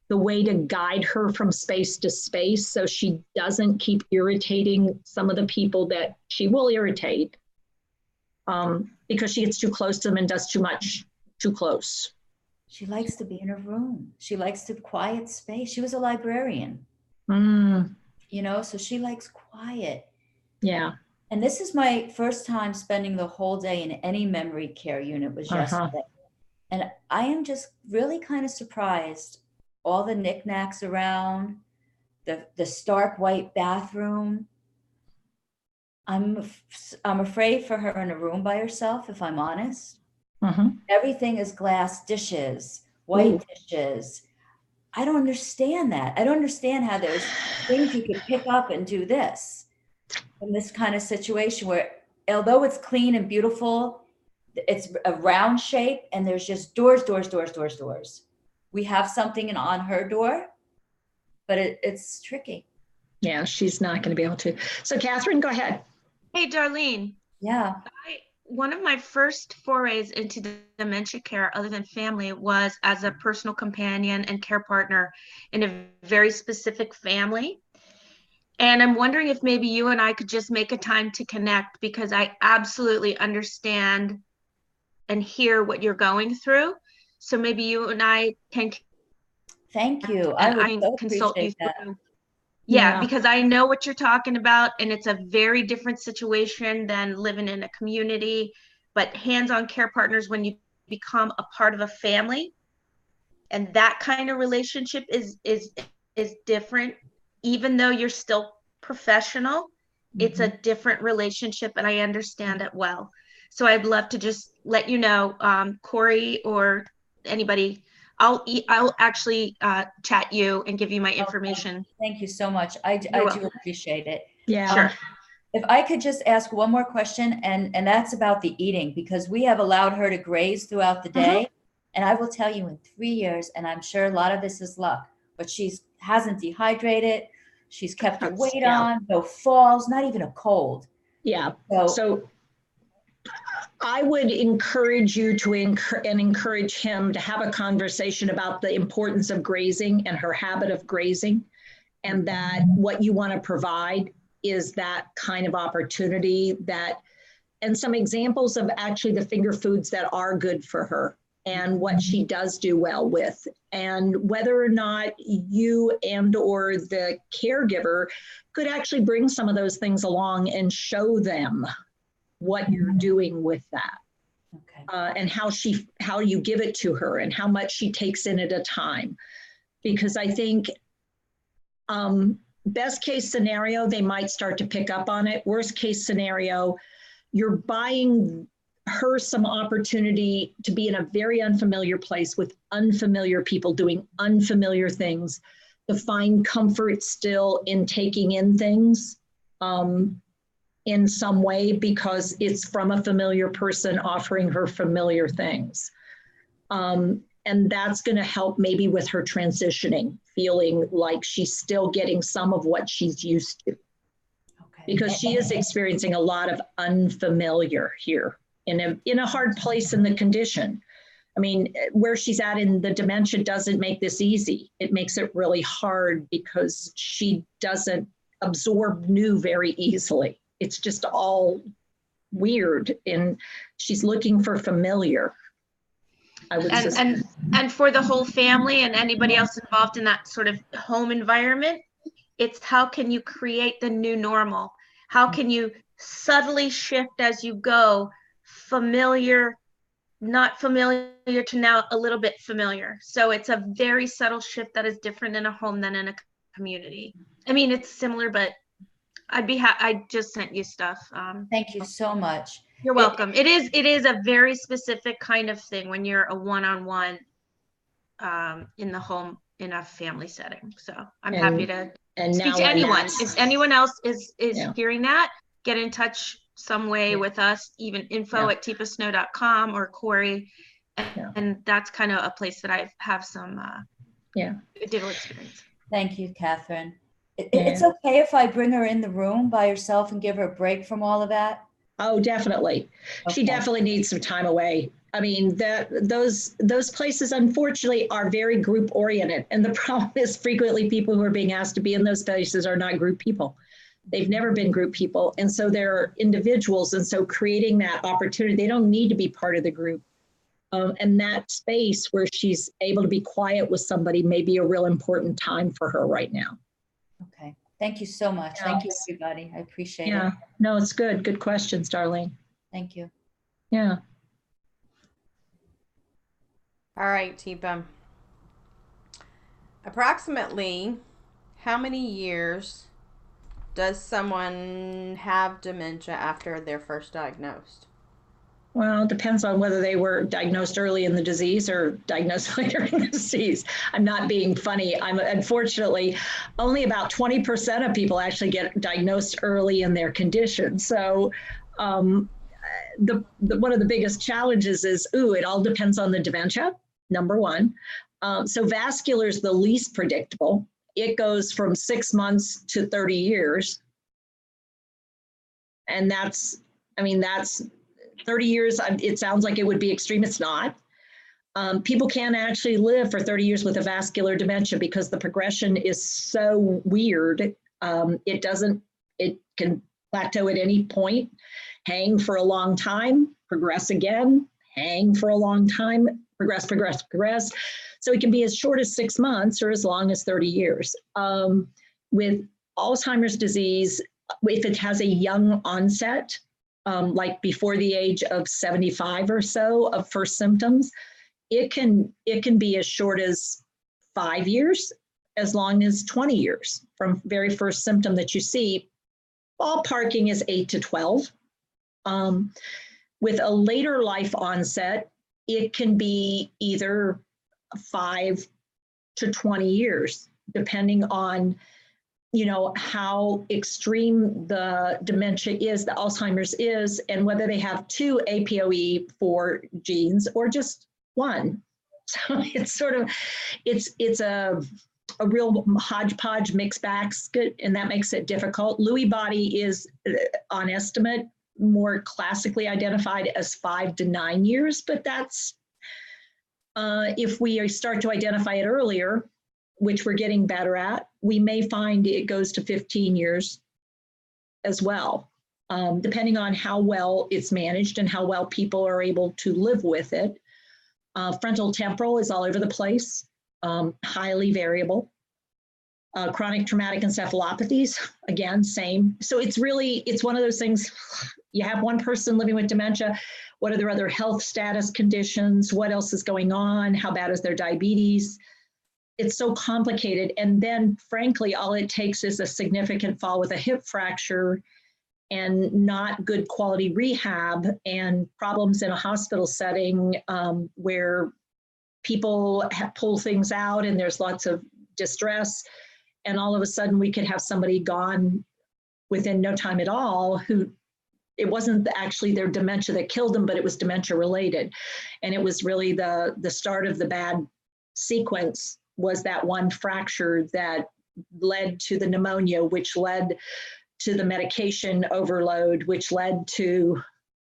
the way to guide her from space to space so she doesn't keep irritating some of the people that she will irritate because she gets too close to them and does too much too close. She likes to be in her room. She likes the quiet space. She was a librarian, so she likes quiet. Yeah. And this is my first time spending the whole day in any memory care unit was yesterday. And I am just really kind of surprised. All the knickknacks around, the stark white bathroom. I'm afraid for her in a room by herself, if I'm honest. Everything is glass dishes, white dishes. I don't understand that. I don't understand how there's things you could pick up and do this in this kind of situation where, although it's clean and beautiful, it's a round shape and there's just doors. We have something on her door, but it's tricky. Yeah, she's not going to be able to. So Catherine, go ahead. Hey, Darlene. Yeah. One of my first forays into dementia care, other than family, was as a personal companion and care partner in a very specific family. And I'm wondering if maybe you and I could just make a time to connect, because I absolutely understand and hear what you're going through. So maybe you and I can. Thank you. I would so consult you appreciate that. through. Yeah. Yeah, because I know what you're talking about, and it's a very different situation than living in a community. But hands-on care partners, when you become a part of a family, and that kind of relationship is different, even though you're still professional. It's a different relationship, and I understand it well. So I'd love to just let you know, Corey or anybody, I'll actually chat you and give you my information. Thank you so much. I do welcome. appreciate it. Yeah. Sure. If I could just ask one more question, and that's about the eating, because we have allowed her to graze throughout the day. And I will tell you, in 3 years, and I'm sure a lot of this is luck, but hasn't dehydrated. She's kept her weight on, no falls, not even a cold. Yeah. So I would encourage you to encourage him to have a conversation about the importance of grazing and her habit of grazing, and that what you want to provide is that kind of opportunity, and some examples of actually the finger foods that are good for her and what she does do well with, and whether or not you and or the caregiver could actually bring some of those things along and show them what you're doing with that. Okay. And how you give it to her and how much she takes in at a time. Because I think best case scenario, they might start to pick up on it. Worst case scenario, you're buying her some opportunity to be in a very unfamiliar place with unfamiliar people doing unfamiliar things, to find comfort still in taking in things in some way, because it's from a familiar person offering her familiar things. And that's going to help maybe with her transitioning, feeling like she's still getting some of what she's used to. Okay. Because she is experiencing a lot of unfamiliar here in a hard place in the condition. I mean, where she's at in the dementia doesn't make this easy. It makes it really hard because she doesn't absorb new very easily. It's just all weird, and she's looking for familiar. I would and for the whole family and anybody else involved in that sort of home environment, it's how can you create the new normal? How can you subtly shift as you go, familiar, not familiar to now a little bit familiar. So it's a very subtle shift that is different in a home than in a community. I mean, it's similar, but I just sent you stuff. Thank you so much. You're welcome. It is a very specific kind of thing when you're a one-on-one in the home in a family setting. So I'm happy to speak to anyone. If anyone else is hearing that, get in touch some way with us, even info@teepasnow.com or Corey. And that's kind of a place that I have some digital experience. Thank you, Catherine. It's okay if I bring her in the room by herself and give her a break from all of that? Oh, definitely. Okay. She definitely needs some time away. I mean, those places, unfortunately, are very group oriented. And the problem is frequently people who are being asked to be in those places are not group people. They've never been group people. And so they're individuals. And so creating that opportunity, they don't need to be part of the group. And that space where she's able to be quiet with somebody may be a real important time for her right now. Okay. Thank you so much. Thank you, everybody. I appreciate it. No, it's good. Good questions, Darlene. Thank you. Yeah. All right, Teepa. Approximately how many years does someone have dementia after they're first diagnosed? Well, it depends on whether they were diagnosed early in the disease or diagnosed later in the disease. I'm not being funny. Unfortunately, only about 20% of people actually get diagnosed early in their condition. So one of the biggest challenges is, it all depends on the dementia, number one. So vascular is the least predictable. it goes from 6 months to 30 years. And that's 30 years. It sounds like it would be extreme. It's not. People can actually live for 30 years with a vascular dementia because the progression is so weird. It can plateau at any point, hang for a long time, progress again, hang for a long time, progress. So it can be as short as 6 months or as long as 30 years. With Alzheimer's disease, if it has a young onset, like before the age of 75 or so of first symptoms, it can be as short as 5 years, as long as 20 years from very first symptom that you see. Ballparking is 8 to 12. With a later life onset, it can be either 5 to 20 years, depending on, how extreme the dementia is, the Alzheimer's is, and whether they have 2 APOE4 genes or just 1. So it's sort of, it's a real hodgepodge mixed basket, and that makes it difficult. Lewy body is, on estimate, more classically identified as 5 to 9 years, but that's, if we start to identify it earlier, which we're getting better at, we may find it goes to 15 years as well, depending on how well it's managed and how well people are able to live with it. Frontal temporal is all over the place, highly variable. Chronic traumatic encephalopathies, again, same. So it's one of those things, you have one person living with dementia, what are their other health status conditions? What else is going on? How bad is their diabetes? It's so complicated. And then frankly, all it takes is a significant fall with a hip fracture and not good quality rehab and problems in a hospital setting where people pull things out and there's lots of distress. And all of a sudden we could have somebody gone within no time at all who it wasn't actually their dementia that killed them, but it was dementia related. And it was really the start of the bad sequence was that one fracture that led to the pneumonia, which led to the medication overload, which led to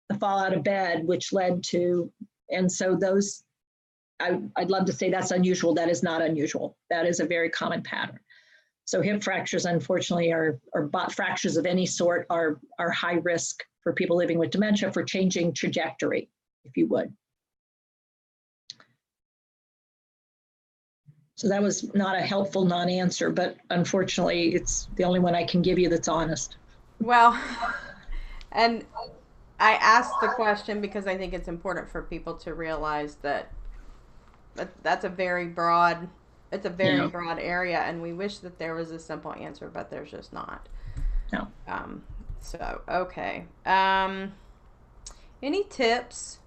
the fall out of bed, which led to, and so those, I'd love to say that's unusual. That is not unusual. That is a very common pattern. So hip fractures, unfortunately, or fractures of any sort are high risk for people living with dementia for changing trajectory, if you would. So that was not a helpful non-answer, but unfortunately, it's the only one I can give you that's honest. Well, and I asked the question because I think it's important for people to realize that that's a very broad, it's a very broad area, and we wish that there was a simple answer, but there's just not. No. So, okay. Any tips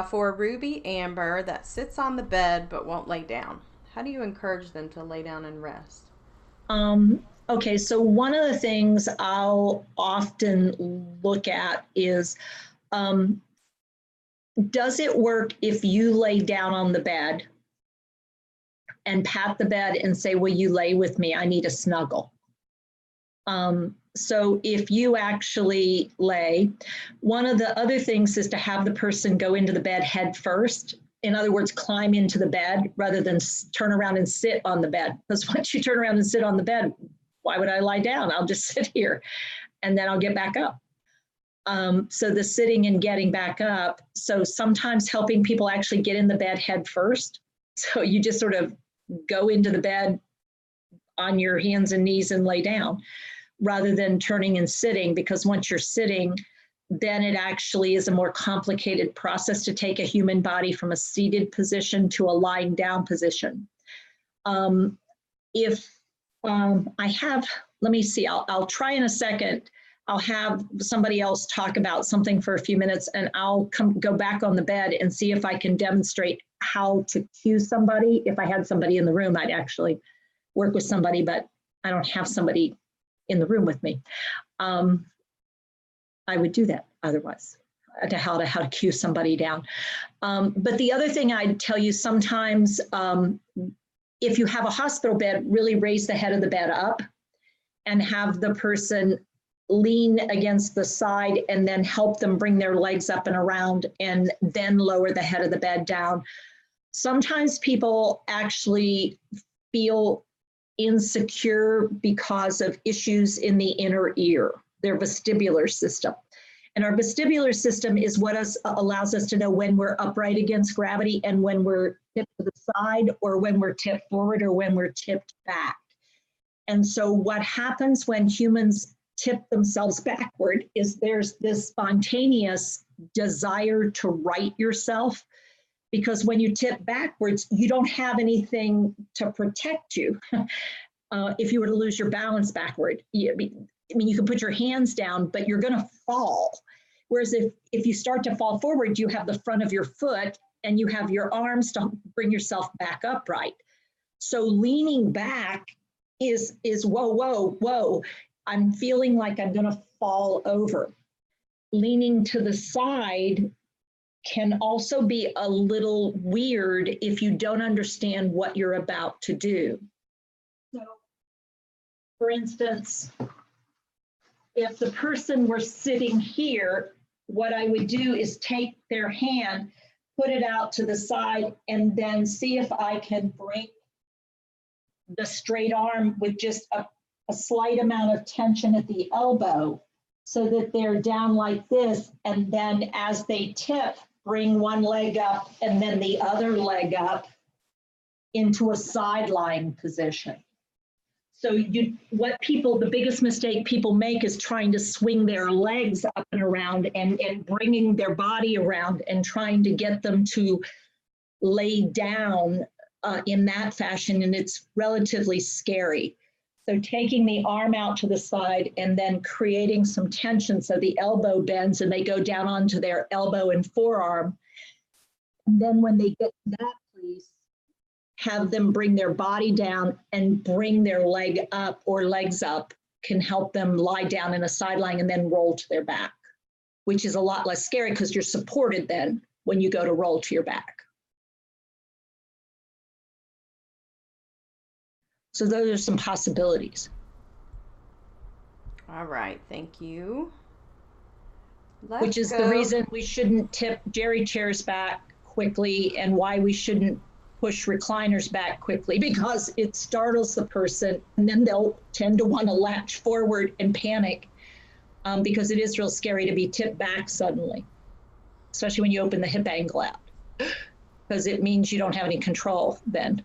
for Ruby Amber that sits on the bed but won't lay down? How do you encourage them to lay down and rest? Okay, so one of the things I'll often look at is, does it work if you lay down on the bed and pat the bed and say, will you lay with me? I need a snuggle. So if you actually lay, one of the other things is to have the person go into the bed head first. In other words, climb into the bed rather than turn around and sit on the bed. Because once you turn around and sit on the bed, why would I lie down? I'll just sit here and then I'll get back up. So the sitting and getting back up. So sometimes helping people actually get in the bed head first. So you just sort of go into the bed on your hands and knees and lay down rather than turning and sitting, because once you're sitting, then it actually is a more complicated process to take a human body from a seated position to a lying down position. If I have, let me see, I'll try in a second. I'll have somebody else talk about something for a few minutes and I'll go back on the bed and see if I can demonstrate how to cue somebody. If I had somebody in the room, I'd actually work with somebody, but I don't have somebody in the room with me. I would do that otherwise, how to cue somebody down. But the other thing I'd tell you sometimes, if you have a hospital bed, really raise the head of the bed up and have the person lean against the side and then help them bring their legs up and around and then lower the head of the bed down. Sometimes people actually feel insecure because of issues in the inner ear, their vestibular system. And our vestibular system is what allows us to know when we're upright against gravity and when we're tipped to the side or when we're tipped forward or when we're tipped back. And so what happens when humans tip themselves backward is there's this spontaneous desire to right yourself, because when you tip backwards, you don't have anything to protect you. If you were to lose your balance backward, you can put your hands down, but you're going to fall. Whereas if you start to fall forward, you have the front of your foot and you have your arms to bring yourself back upright. So leaning back is whoa, whoa, whoa. I'm feeling like I'm going to fall over. Leaning to the side can also be a little weird if you don't understand what you're about to do. So, for instance, if the person were sitting here, what I would do is take their hand, put it out to the side, and then see if I can bring the straight arm with just a slight amount of tension at the elbow so that they're down like this. And then as they tip, bring one leg up and then the other leg up into a side lying position. So the biggest mistake people make is trying to swing their legs up and around and bringing their body around and trying to get them to lay down in that fashion. And it's relatively scary. So taking the arm out to the side and then creating some tension so the elbow bends and they go down onto their elbow and forearm. And then when they get to that place, have them bring their body down and bring their leg up or legs up can help them lie down in a side lying and then roll to their back, which is a lot less scary because you're supported then when you go to roll to your back. So those are some possibilities. All right, thank you. Which is the reason we shouldn't tip Jerry chairs back quickly and why we shouldn't push recliners back quickly, because it startles the person and then they'll tend to want to latch forward and panic because it is real scary to be tipped back suddenly, especially when you open the hip angle out, because it means you don't have any control then.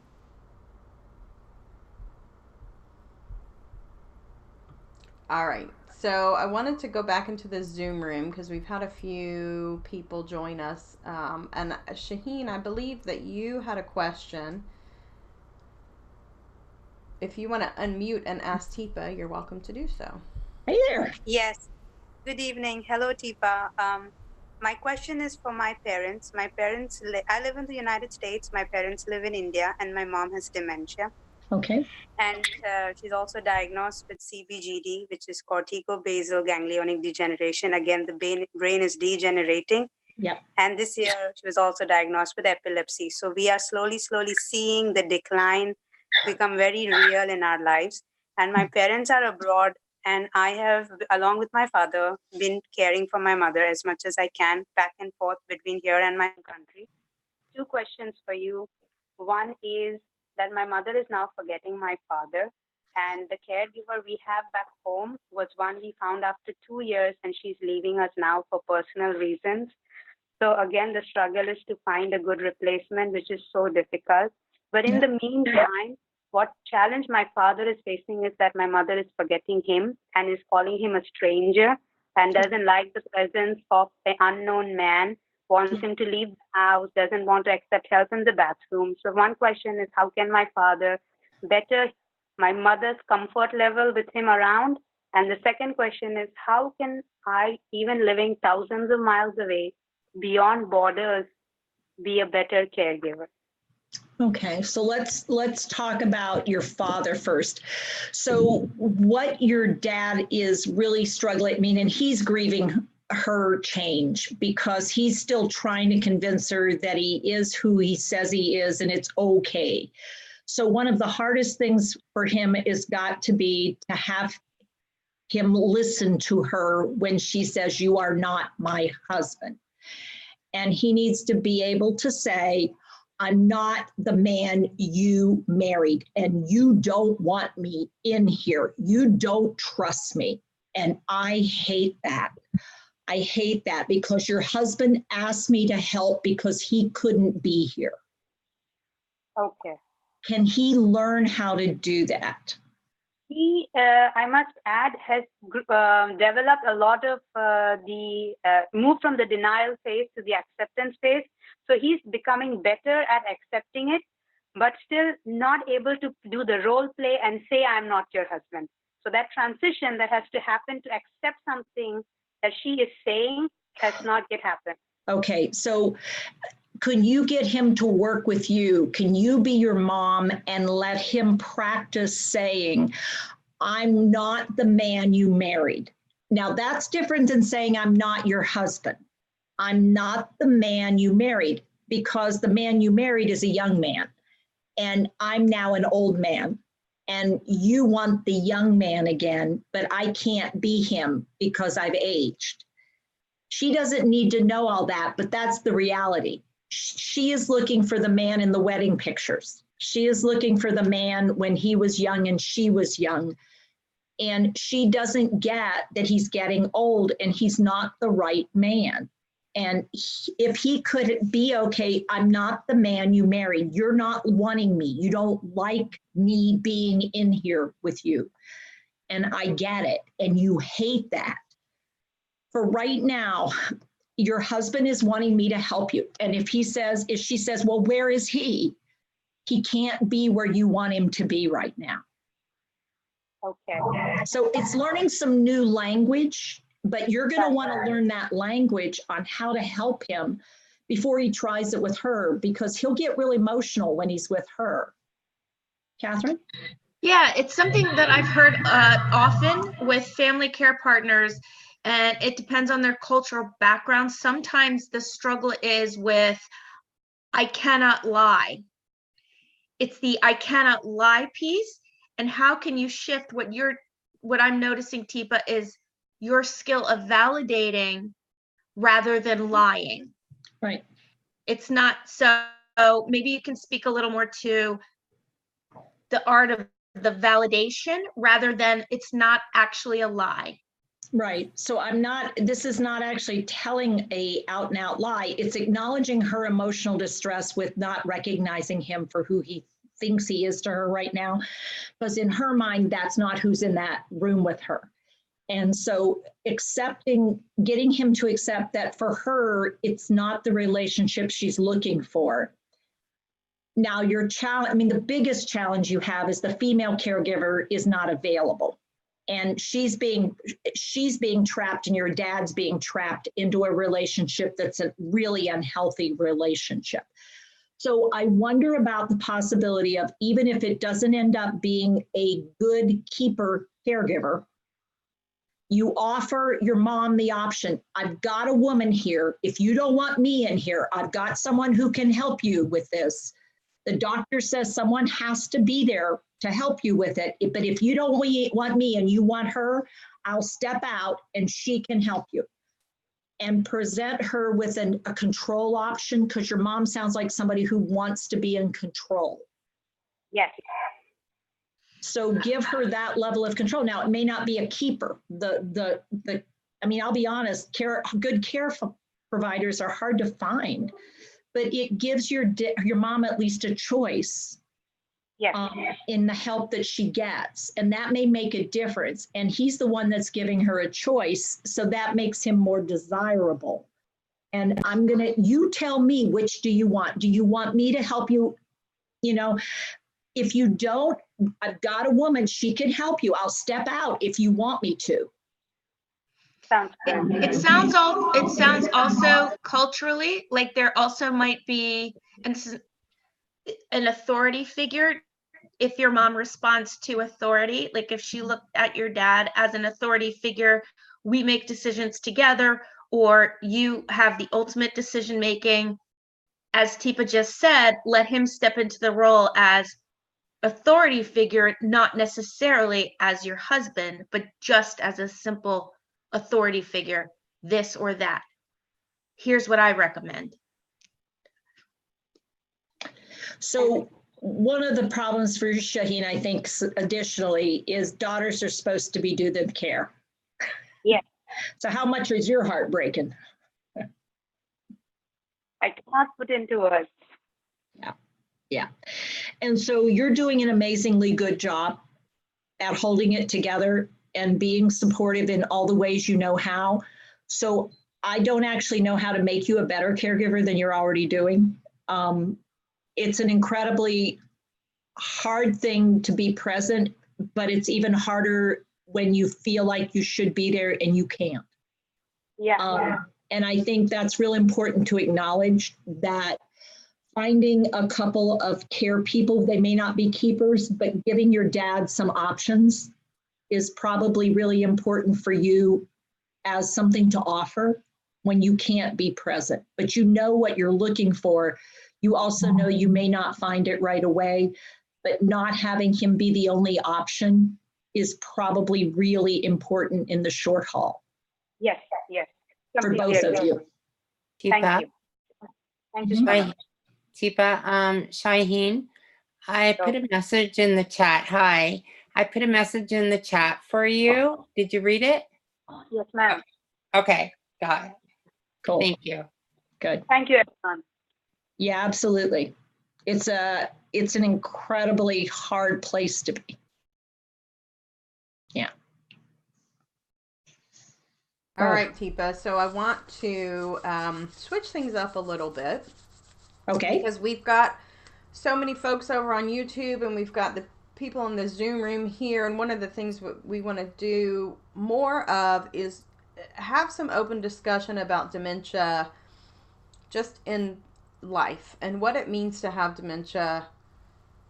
All right, so I wanted to go back into the Zoom room because we've had a few people join us. And Shaheen, I believe that you had a question. If you want to unmute and ask Teepa, you're welcome to do so. Hey there. Yes. Good evening. Hello, Teepa. My question is for my parents. I live in the United States. My parents live in India, and my mom has dementia. Okay. And she's also diagnosed with CBGD, which is corticobasal ganglionic degeneration. Again, the brain is degenerating. Yeah. And this year, she was also diagnosed with epilepsy. So we are slowly seeing the decline become very real in our lives. And my parents are abroad, and I have, along with my father, been caring for my mother as much as I can, back and forth between here and my country. 2 questions for you. One is that my mother is now forgetting my father, and the caregiver we have back home was one we found after 2 years, and she's leaving us now for personal reasons. So again, the struggle is to find a good replacement, which is so difficult. But in the meantime, what challenge my father is facing is that my mother is forgetting him and is calling him a stranger and doesn't like the presence of an unknown man, wants him to leave the house, doesn't want to accept help in the bathroom. So one question is, how can my father better my mother's comfort level with him around? And the second question is, how can I, even living thousands of miles away, beyond borders, be a better caregiver? Okay, so let's talk about your father first. So what your dad is really struggling, and he's grieving her change because he's still trying to convince her that he is who he says he is and it's okay. So one of the hardest things for him is got to be to have him listen to her when she says, you are not my husband. And he needs to be able to say, I'm not the man you married, and you don't want me in here. You don't trust me. And I hate that. I hate that because your husband asked me to help because he couldn't be here. Okay. Can he learn how to do that? He, I must add, has developed a lot of moved from the denial phase to the acceptance phase. So he's becoming better at accepting it, but still not able to do the role play and say, I'm not your husband. So that transition that has to happen to accept something that she is saying has not yet happened. Okay, so can you get him to work with you? Can you be your mom and let him practice saying, I'm not the man you married? Now that's different than saying I'm not your husband. I'm not the man you married, because the man you married is a young man and I'm now an old man, and you want the young man again, but I can't be him because I've aged. She doesn't need to know all that, but that's the reality. She is looking for the man in the wedding pictures. She is looking for the man when he was young and she was young. And she doesn't get that he's getting old and he's not the right man. And if he could be, okay, I'm not the man you married. You're not wanting me. You don't like me being in here with you. And I get it. And you hate that. For right now, your husband is wanting me to help you. And if she says, well, where is he? He can't be where you want him to be right now. Okay. So it's learning some new language, but you're going to want to learn that language on how to help him before he tries it with her, because he'll get really emotional when he's with her. Catherine? Yeah, it's something that I've heard often with family care partners, and it depends on their cultural background. Sometimes the struggle is with, I cannot lie. It's the I cannot lie piece. And how can you shift what I'm noticing, Teepa, is your skill of validating rather than lying. Right. It's not, so maybe you can speak a little more to the art of the validation rather than it's not actually a lie. Right. So this is not actually telling a out and out lie. It's acknowledging her emotional distress with not recognizing him for who he thinks he is to her right now, because in her mind, that's not who's in that room with her. And so getting him to accept that for her, it's not the relationship she's looking for. Now your challenge, the biggest challenge you have is the female caregiver is not available. And she's being trapped, and your dad's being trapped into a relationship that's a really unhealthy relationship. So I wonder about the possibility of, even if it doesn't end up being a good keeper caregiver, you offer your mom the option. I've got a woman here. If you don't want me in here, I've got someone who can help you with this. The doctor says someone has to be there to help you with it. But if you don't want me and you want her, I'll step out and she can help you. And present her with a control option, because your mom sounds like somebody who wants to be in control. Yes. So give her that level of control. Now, it may not be a keeper. I'll be honest, good care providers are hard to find, but it gives your mom at least a choice. Yes. In the help that she gets. And that may make a difference. And he's the one that's giving her a choice. So that makes him more desirable. And you tell me, which do you want? Do you want me to help you? If you don't, I've got a woman, she can help you. I'll step out if you want me to. Sounds good. It sounds also culturally like there also might be an authority figure. If your mom responds to authority, like if she looked at your dad as an authority figure, we make decisions together, or you have the ultimate decision making, as Teepa just said, let him step into the role as authority figure, not necessarily as your husband, but just as a simple authority figure, this or that. Here's what I recommend. So one of the problems for Shaheen, I think, additionally, is daughters are supposed to be do the care. Yeah. So how much is your heart breaking? I cannot put into words. Yeah. And so you're doing an amazingly good job at holding it together and being supportive in all the ways you know how. So I don't actually know how to make you a better caregiver than you're already doing. It's an incredibly hard thing to be present, but it's even harder when you feel like you should be there and you can't. Yeah. And I think that's real important to acknowledge that finding a couple of care people, they may not be keepers, but giving your dad some options is probably really important for you as something to offer when you can't be present. But you know what you're looking for. You also know you may not find it right away, but not having him be the only option is probably really important in the short haul. Yes. For Completely both of agree. you. Thank Teepa, you. Thank you so much. Teepa, Shaheen, I put a message in the chat. Hi, I put a message in the chat for you. Did you read it? Yes, ma'am. Okay, got it. Cool. Thank you. Good. Thank you, everyone. Yeah, absolutely. It's an incredibly hard place to be. Yeah. All right, Teepa. So I want to switch things up a little bit. Okay. Because we've got so many folks over on YouTube and we've got the people in the Zoom room here. And one of the things we want to do more of is have some open discussion about dementia just in life and what it means to have dementia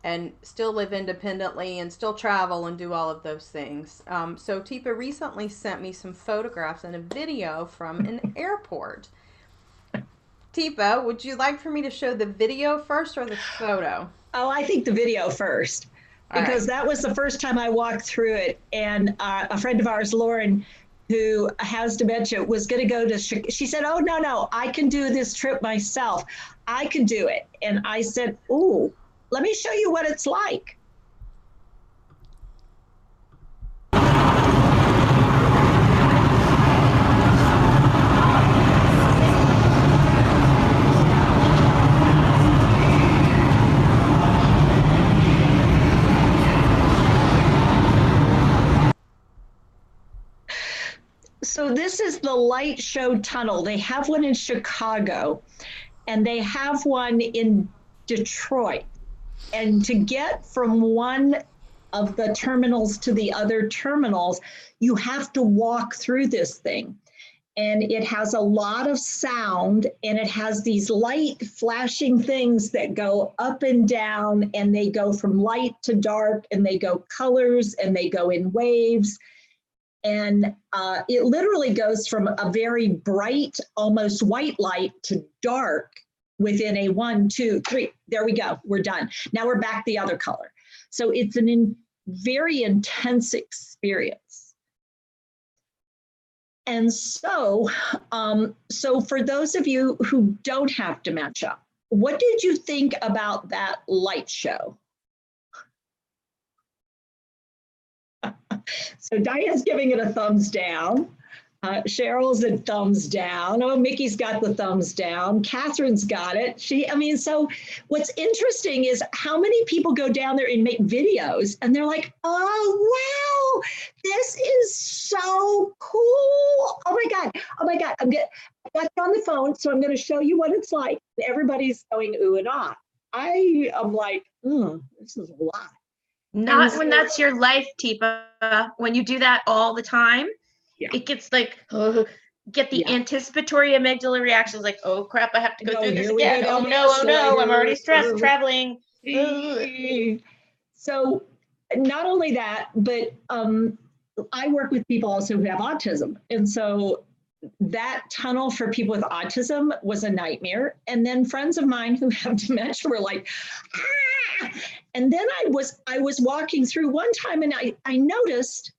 and still live independently and still travel and do all of those things. So Teepa recently sent me some photographs and a video from an airport. Teepa, would you like for me to show the video first or the photo? Oh, I think the video first, because that was the first time I walked through it. And a friend of ours, Lauren, who has dementia, was going to go to, she said, oh, no, I can do this trip myself. I can do it. And I said, ooh, let me show you what it's like. So this is the light show tunnel. They have one in Chicago and they have one in Detroit. And to get from one of the terminals to the other terminals, you have to walk through this thing. And it has a lot of sound and it has these light flashing things that go up and down and they go from light to dark and they go colors and they go in waves. And it literally goes from a very bright, almost white light to dark within a 1, 2, 3. There we go. We're done. Now we're back the other color. So it's a very intense experience. And so, so for those of you who don't have dementia, what did you think about that light show? So Diane's giving it a thumbs down. Cheryl's a thumbs down. Oh, Mickey's got the thumbs down. Catherine's got it. So what's interesting is how many people go down there and make videos and they're like, oh, wow, this is so cool. Oh my God. I got you on the phone, so I'm going to show you what it's like. Everybody's going ooh and ah. I am like, this is a lot. Not when that's your life, Teepa. When you do that all the time, it gets like, get the anticipatory amygdala reactions like, oh crap, I have to go through this again. Oh no, I'm already stressed traveling. So not only that, but I work with people also who have autism. And so that tunnel for people with autism was a nightmare. And then friends of mine who have dementia were like, ah! And then I was walking through one time and I noticed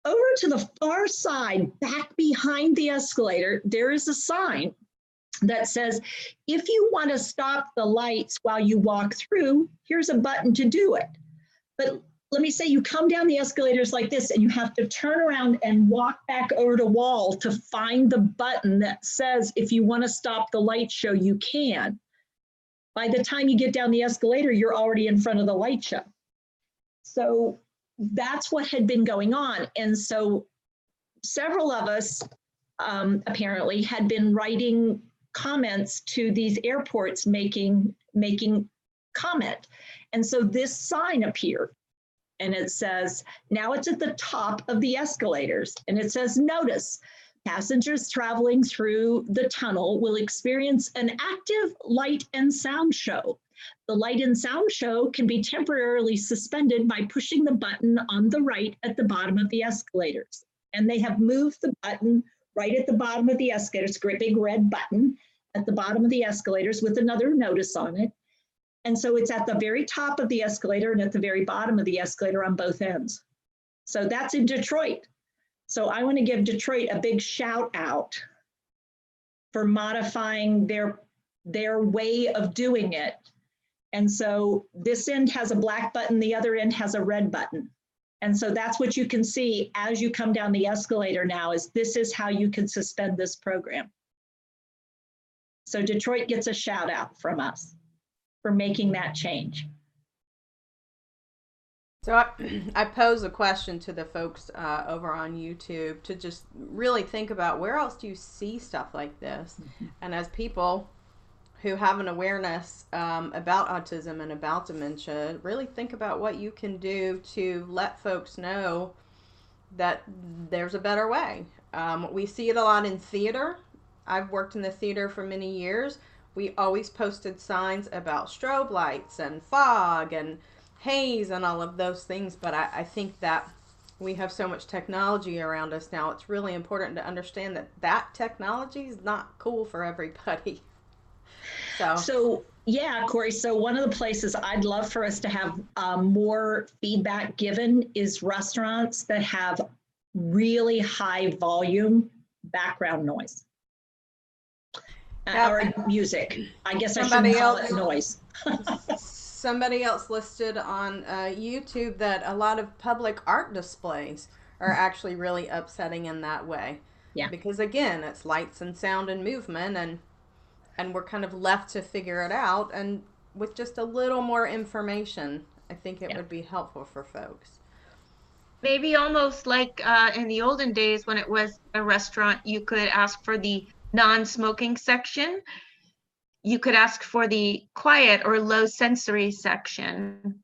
over to the far side, back behind the escalator, there is a sign that says, if you want to stop the lights while you walk through, here's a button to do it. But let me say, you come down the escalators like this and you have to turn around and walk back over the wall to find the button that says, if you want to stop the light show, you can. By the time you get down the escalator, you're already in front of the light show. So that's what had been going on. And so several of us apparently had been writing comments to these airports making comment. And so this sign appeared. And it says, now it's at the top of the escalators. And it says, notice, passengers traveling through the tunnel will experience an active light and sound show. The light and sound show can be temporarily suspended by pushing the button on the right at the bottom of the escalators. And they have moved the button right at the bottom of the escalators, a great big red button at the bottom of the escalators with another notice on it. And so it's at the very top of the escalator and at the very bottom of the escalator on both ends. So that's in Detroit. So I want to give Detroit a big shout out for modifying their way of doing it. And so this end has a black button, the other end has a red button. And so that's what you can see as you come down the escalator now, is this is how you can suspend this program. So Detroit gets a shout out from us for making that change. So I pose a question to the folks over on YouTube to just really think about, where else do you see stuff like this? Mm-hmm. And as people who have an awareness about autism and about dementia, really think about what you can do to let folks know that there's a better way. We see it a lot in theater. I've worked in the theater for many years. We always posted signs about strobe lights and fog and haze and all of those things. But I think that we have so much technology around us now. It's really important to understand that that technology is not cool for everybody. So yeah, Corey. So one of the places I'd love for us to have more feedback given is restaurants that have really high volume background noise. Or music. I guess I shouldn't call it noise. Somebody else listed on YouTube that a lot of public art displays are actually really upsetting in that way. Yeah. Because again, it's lights and sound and movement, and we're kind of left to figure it out. And with just a little more information, I think it would be helpful for folks. Maybe almost like in the olden days when it was a restaurant, you could ask for the non-smoking section. You could ask for the quiet or low sensory section,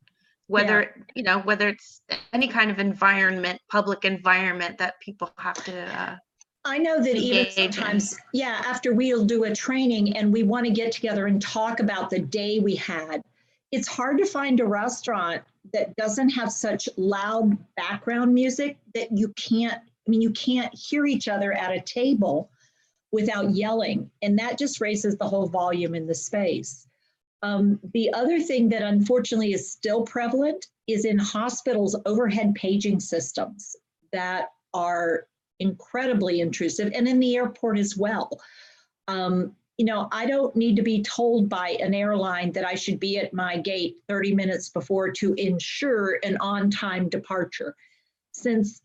whether whether it's any kind of environment, public environment that people have to I know that even sometimes, after we'll do a training and we want to get together and talk about the day we had, it's hard to find a restaurant that doesn't have such loud background music that you can't hear each other at a table without yelling. And that just raises the whole volume in the space. The other thing that unfortunately is still prevalent is in hospitals, overhead paging systems that are incredibly intrusive, and in the airport as well. I don't need to be told by an airline that I should be at my gate 30 minutes before to ensure an on-time departure. Since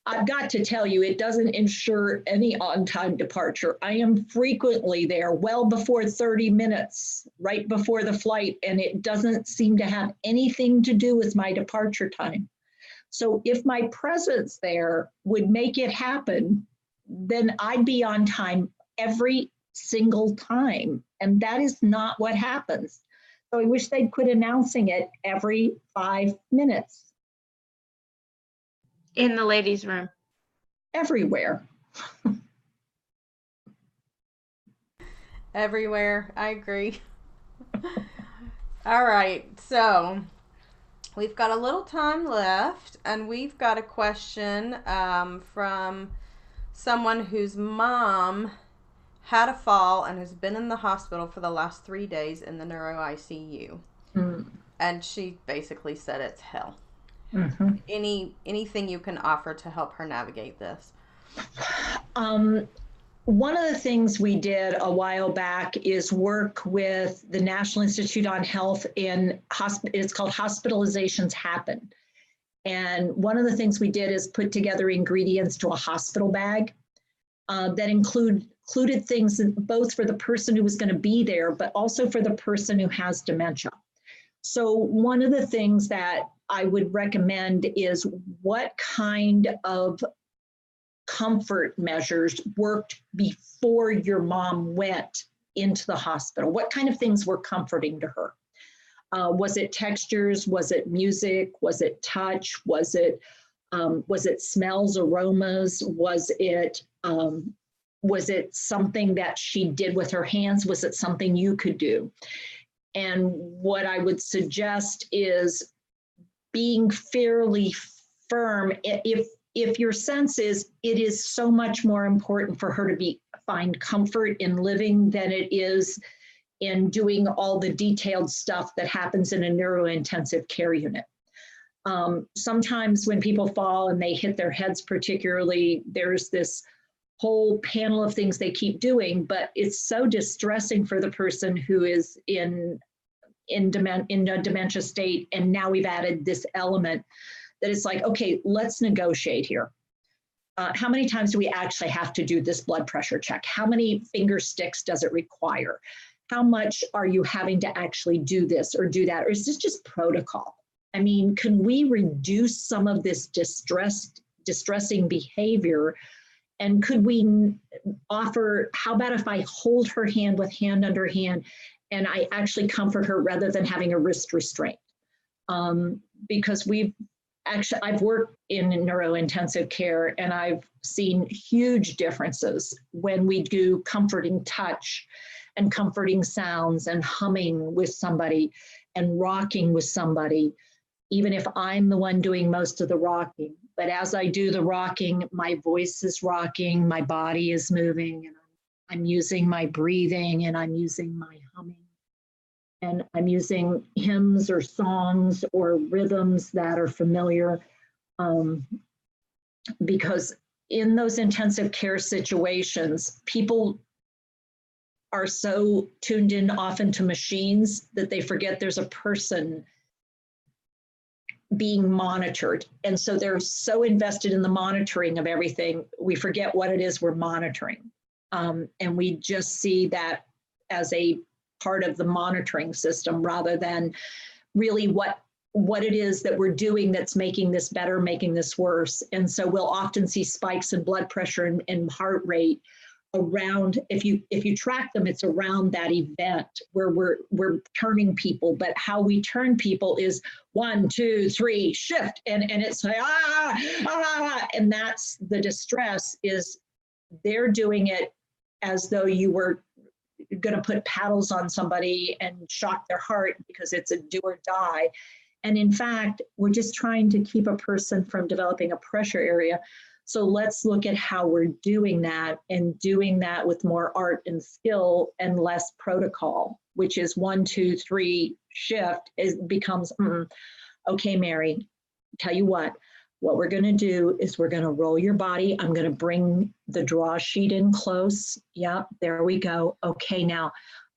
I've got to tell you, it doesn't ensure any on-time departure. I am frequently there well before 30 minutes, right before the flight, and it doesn't seem to have anything to do with my departure time. So if my presence there would make it happen, then I'd be on time every single time. And that is not what happens. So I wish they'd quit announcing it every 5 minutes. In the ladies' room. Everywhere. Everywhere. I agree. All right. So we've got a little time left, and we've got a question from someone whose mom had a fall and has been in the hospital for the last 3 days in the neuro ICU. And she basically said it's hell. Anything you can offer to help her navigate this? One of the things we did a while back is work with the National Institute on Health in it's called Hospitalizations Happen. And one of the things we did is put together ingredients to a hospital bag that included things both for the person who was going to be there, but also for the person who has dementia. So one of the things that I would recommend is what kind of comfort measures worked before your mom went into the hospital? What kind of things were comforting to her? Was it textures? Was it music? Was it touch? Was it smells, aromas? Was it something that she did with her hands? Was it something you could do? And what I would suggest is being fairly firm. If your sense is it is so much more important for her to find comfort in living than it is in doing all the detailed stuff that happens in a neurointensive care unit. Sometimes when people fall and they hit their heads particularly, there's this whole panel of things they keep doing, but it's so distressing for the person who is in a dementia state. And now we've added this element that it's like, okay, let's negotiate here. How many times do we actually have to do this blood pressure check? How many finger sticks does it require? How much are you having to actually do this or do that? Or is this just protocol? I mean, can we reduce some of this distressing behavior? And could we offer, how about if I hold her hand with hand under hand and I actually comfort her rather than having a wrist restraint? Because I've worked in neurointensive care and I've seen huge differences when we do comforting touch and comforting sounds and humming with somebody and rocking with somebody, even if I'm the one doing most of the rocking. But as I do the rocking, my voice is rocking, my body is moving, and I'm using my breathing and I'm using my humming. And I'm using hymns or songs or rhythms that are familiar, because in those intensive care situations, people are so tuned in often to machines that they forget there's a person being monitored. And so they're so invested in the monitoring of everything, we forget what it is we're monitoring. And we just see that as a part of the monitoring system rather than really what it is that we're doing that's making this better, making this worse. And so we'll often see spikes in blood pressure and heart rate around, if you track them, it's around that event where we're turning people. But how we turn people is 1, 2, 3, shift. And it's like, and that's the distress, is they're doing it as though you were going to put paddles on somebody and shock their heart because it's a do or die. And in fact, we're just trying to keep a person from developing a pressure area. So let's look at how we're doing that, and doing that with more art and skill and less protocol, which is 1, 2, 3, shift. It becomes, okay, Mary, tell you what we're going to do is we're going to roll your body. I'm going to bring the draw sheet in close. Yeah, there we go. Okay, now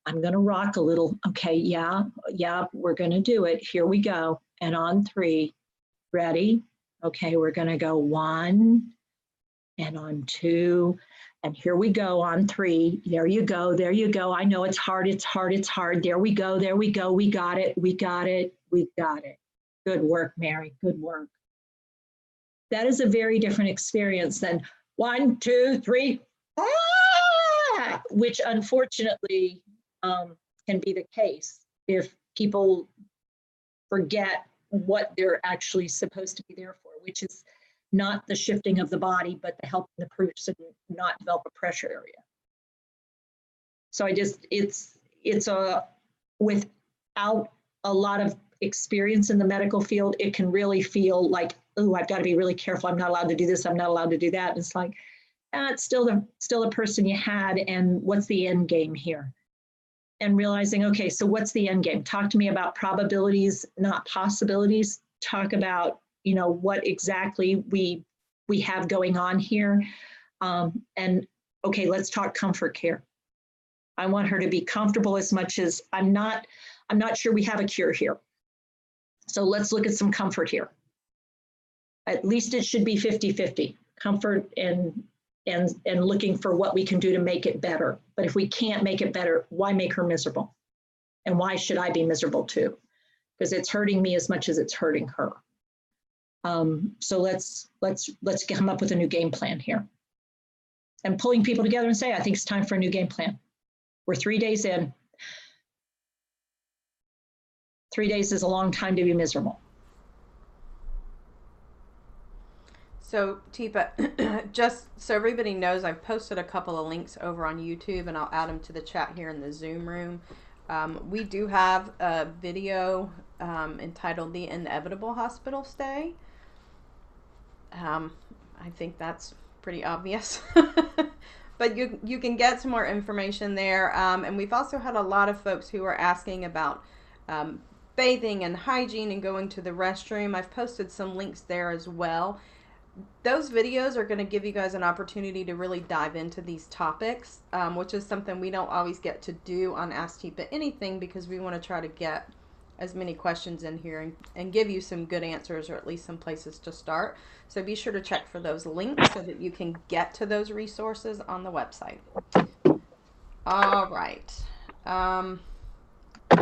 I'm going to rock a little. Okay, yeah, we're going to do it. Here we go. And on 3, ready? Okay, we're going to go 1, and on 2, and here we go on 3. There you go. There you go. I know it's hard. It's hard. It's hard. There we go. There we go. We got it. We got it. We got it. Good work, Mary. Good work. That is a very different experience than 1, 2, 3, which unfortunately can be the case if people forget what they're actually supposed to be there for, which is not the shifting of the body, but the helping the person not develop a pressure area. So it's without a lot of experience in the medical field, it can really feel like, oh, I've got to be really careful. I'm not allowed to do this. I'm not allowed to do that. And it's like, it's still the person you had, and what's the end game here? And realizing, okay, so what's the end game? Talk to me about probabilities, not possibilities. Talk about, what exactly we have going on here. And okay, let's talk comfort care. I want her to be comfortable as much as I'm not sure we have a cure here. So let's look at some comfort here. At least it should be 50-50, comfort and looking for what we can do to make it better. But if we can't make it better, why make her miserable? And why should I be miserable too? Because it's hurting me as much as it's hurting her. So let's come up with a new game plan here. And pulling people together and say, I think it's time for a new game plan. We're 3 days in. 3 days is a long time to be miserable. So Teepa, just so everybody knows, I've posted a couple of links over on YouTube, and I'll add them to the chat here in the Zoom room. We do have a video entitled The Inevitable Hospital Stay. I think that's pretty obvious. But you can get some more information there. And we've also had a lot of folks who are asking about bathing and hygiene and going to the restroom. I've posted some links there as well. Those videos are going to give you guys an opportunity to really dive into these topics, which is something we don't always get to do on Ask Teepa Anything, because we want to try to get as many questions in here and give you some good answers, or at least some places to start. So be sure to check for those links so that you can get to those resources on the website. All right.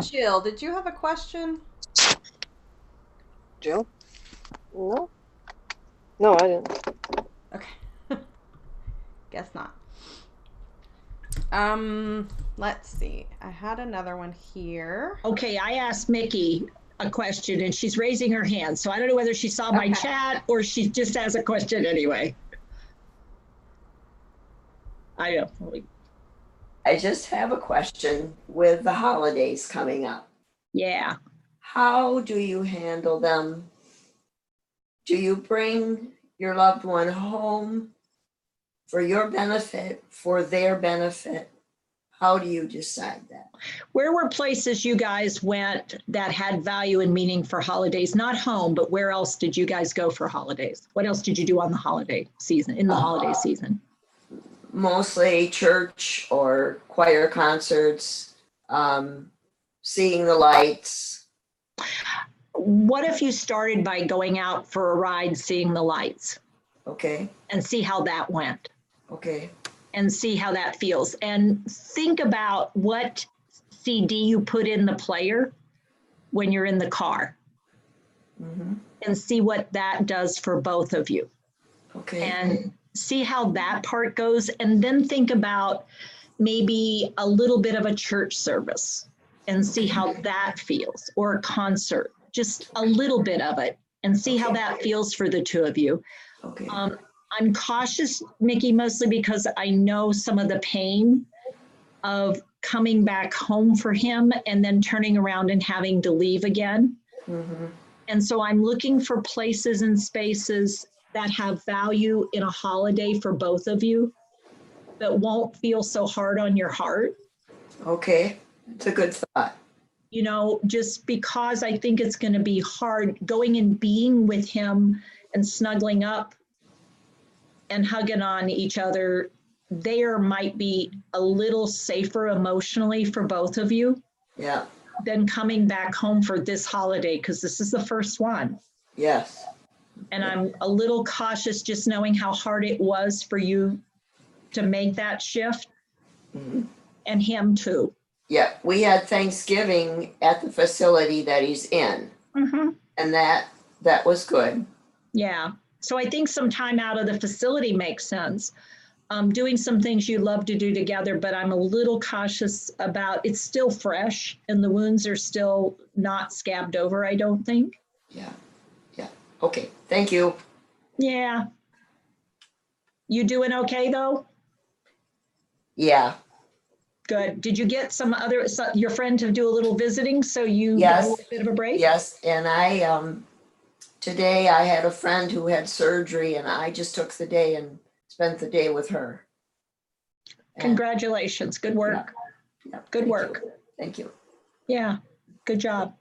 Jill, did you have a question? Jill? No. No, I didn't. Okay. Guess not. Let's see. I had another one here. Okay, I asked Mickey a question and she's raising her hand. So I don't know whether she saw my chat or she just has a question anyway. I don't know. I just have a question with the holidays coming up. Yeah. How do you handle them? Do you bring your loved one home for your benefit, for their benefit? How do you decide that? Where were places you guys went that had value and meaning for holidays? Not home, but where else did you guys go for holidays? What else did you do on the holiday season, in the holiday season? Mostly church or choir concerts, seeing the lights. What if you started by going out for a ride, seeing the lights? Okay. And see how that went. Okay. And see how that feels. And think about what CD you put in the player when you're in the car. Mm-hmm. And see what that does for both of you. Okay. And see how that part goes. And then think about maybe a little bit of a church service and see how that feels, or a concert, just a little bit of it, and see how that feels for the two of you. Okay. I'm cautious, Mickey, mostly because I know some of the pain of coming back home for him and then turning around and having to leave again. Mm-hmm. And so I'm looking for places and spaces that have value in a holiday for both of you, that won't feel so hard on your heart. Okay, it's a good thought. You know, just because I think it's going to be hard going and being with him and snuggling up and hugging on each other, there might be a little safer emotionally for both of you. Yeah. Than coming back home for this holiday, because this is the first one. Yes. And I'm a little cautious just knowing how hard it was for you to make that shift. Mm-hmm. And him too. Yeah, we had Thanksgiving at the facility that he's in. Mm-hmm. And that was good. Yeah. So I think some time out of the facility makes sense. Doing some things you love to do together, but I'm a little cautious about, it's still fresh and the wounds are still not scabbed over, I don't think. Yeah. Yeah. Okay. Thank you. Yeah. You doing okay though? Yeah. Good. Did you get your friend to do a little visiting so you Yes. got a bit of a break? Yes. And I, today I had a friend who had surgery and I just took the day and spent the day with her. And- Congratulations. Good work. Yeah, Good thank work. you. Thank you. Yeah, good job.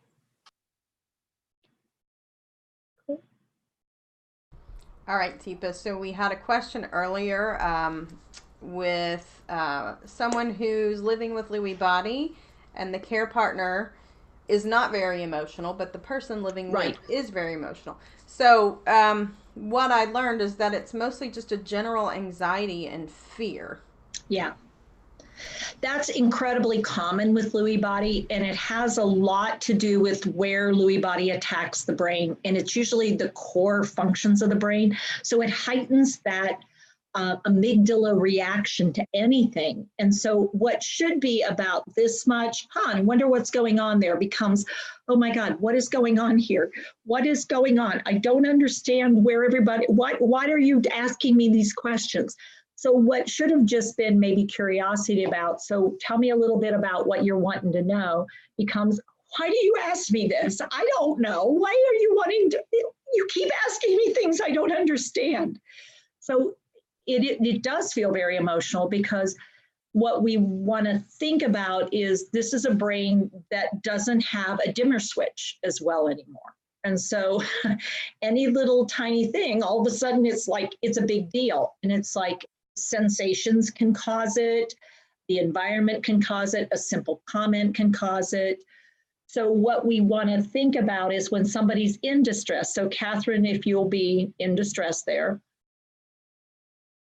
All right, Teepa. So we had a question earlier with someone who's living with Lewy body, and the care partner is not very emotional, but the person living Right. with is very emotional. So what I learned is that it's mostly just a general anxiety and fear. Yeah. That's incredibly common with Lewy body, and it has a lot to do with where Lewy body attacks the brain, and it's usually the core functions of the brain. So it heightens that amygdala reaction to anything. And so what should be about this much, I wonder what's going on there, becomes, oh my God, what is going on here? What is going on? I don't understand where everybody, why are you asking me these questions? So what should have just been maybe curiosity about, so tell me a little bit about what you're wanting to know, becomes, why do you ask me this? I don't know. Why are you wanting to, you keep asking me things I don't understand. So it does feel very emotional, because what we want to think about is this is a brain that doesn't have a dimmer switch as well anymore. And so any little tiny thing, all of a sudden it's like, it's a big deal. And it's like sensations can cause it. The environment can cause it. A simple comment can cause it. So what we want to think about is when somebody's in distress. So Catherine, if you'll be in distress there.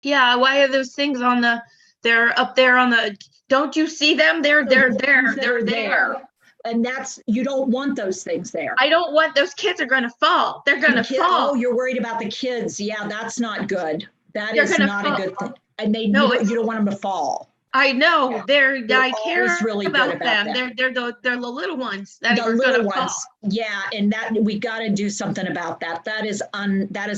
Yeah, why are those things on the, they're up there on the, don't you see them? They're there, they're there. And that's, you don't want those things there. I don't want, those kids are gonna fall. They're gonna fall. Oh, you're worried about the kids. Yeah, that's not good. That They're is gonna not fall. a good thing. And they, No, you don't want them to fall. I know, You're I care always really good about about them. that. They're the little ones that The are little gonna ones. fall. Yeah, and that, we got to do something about that. That is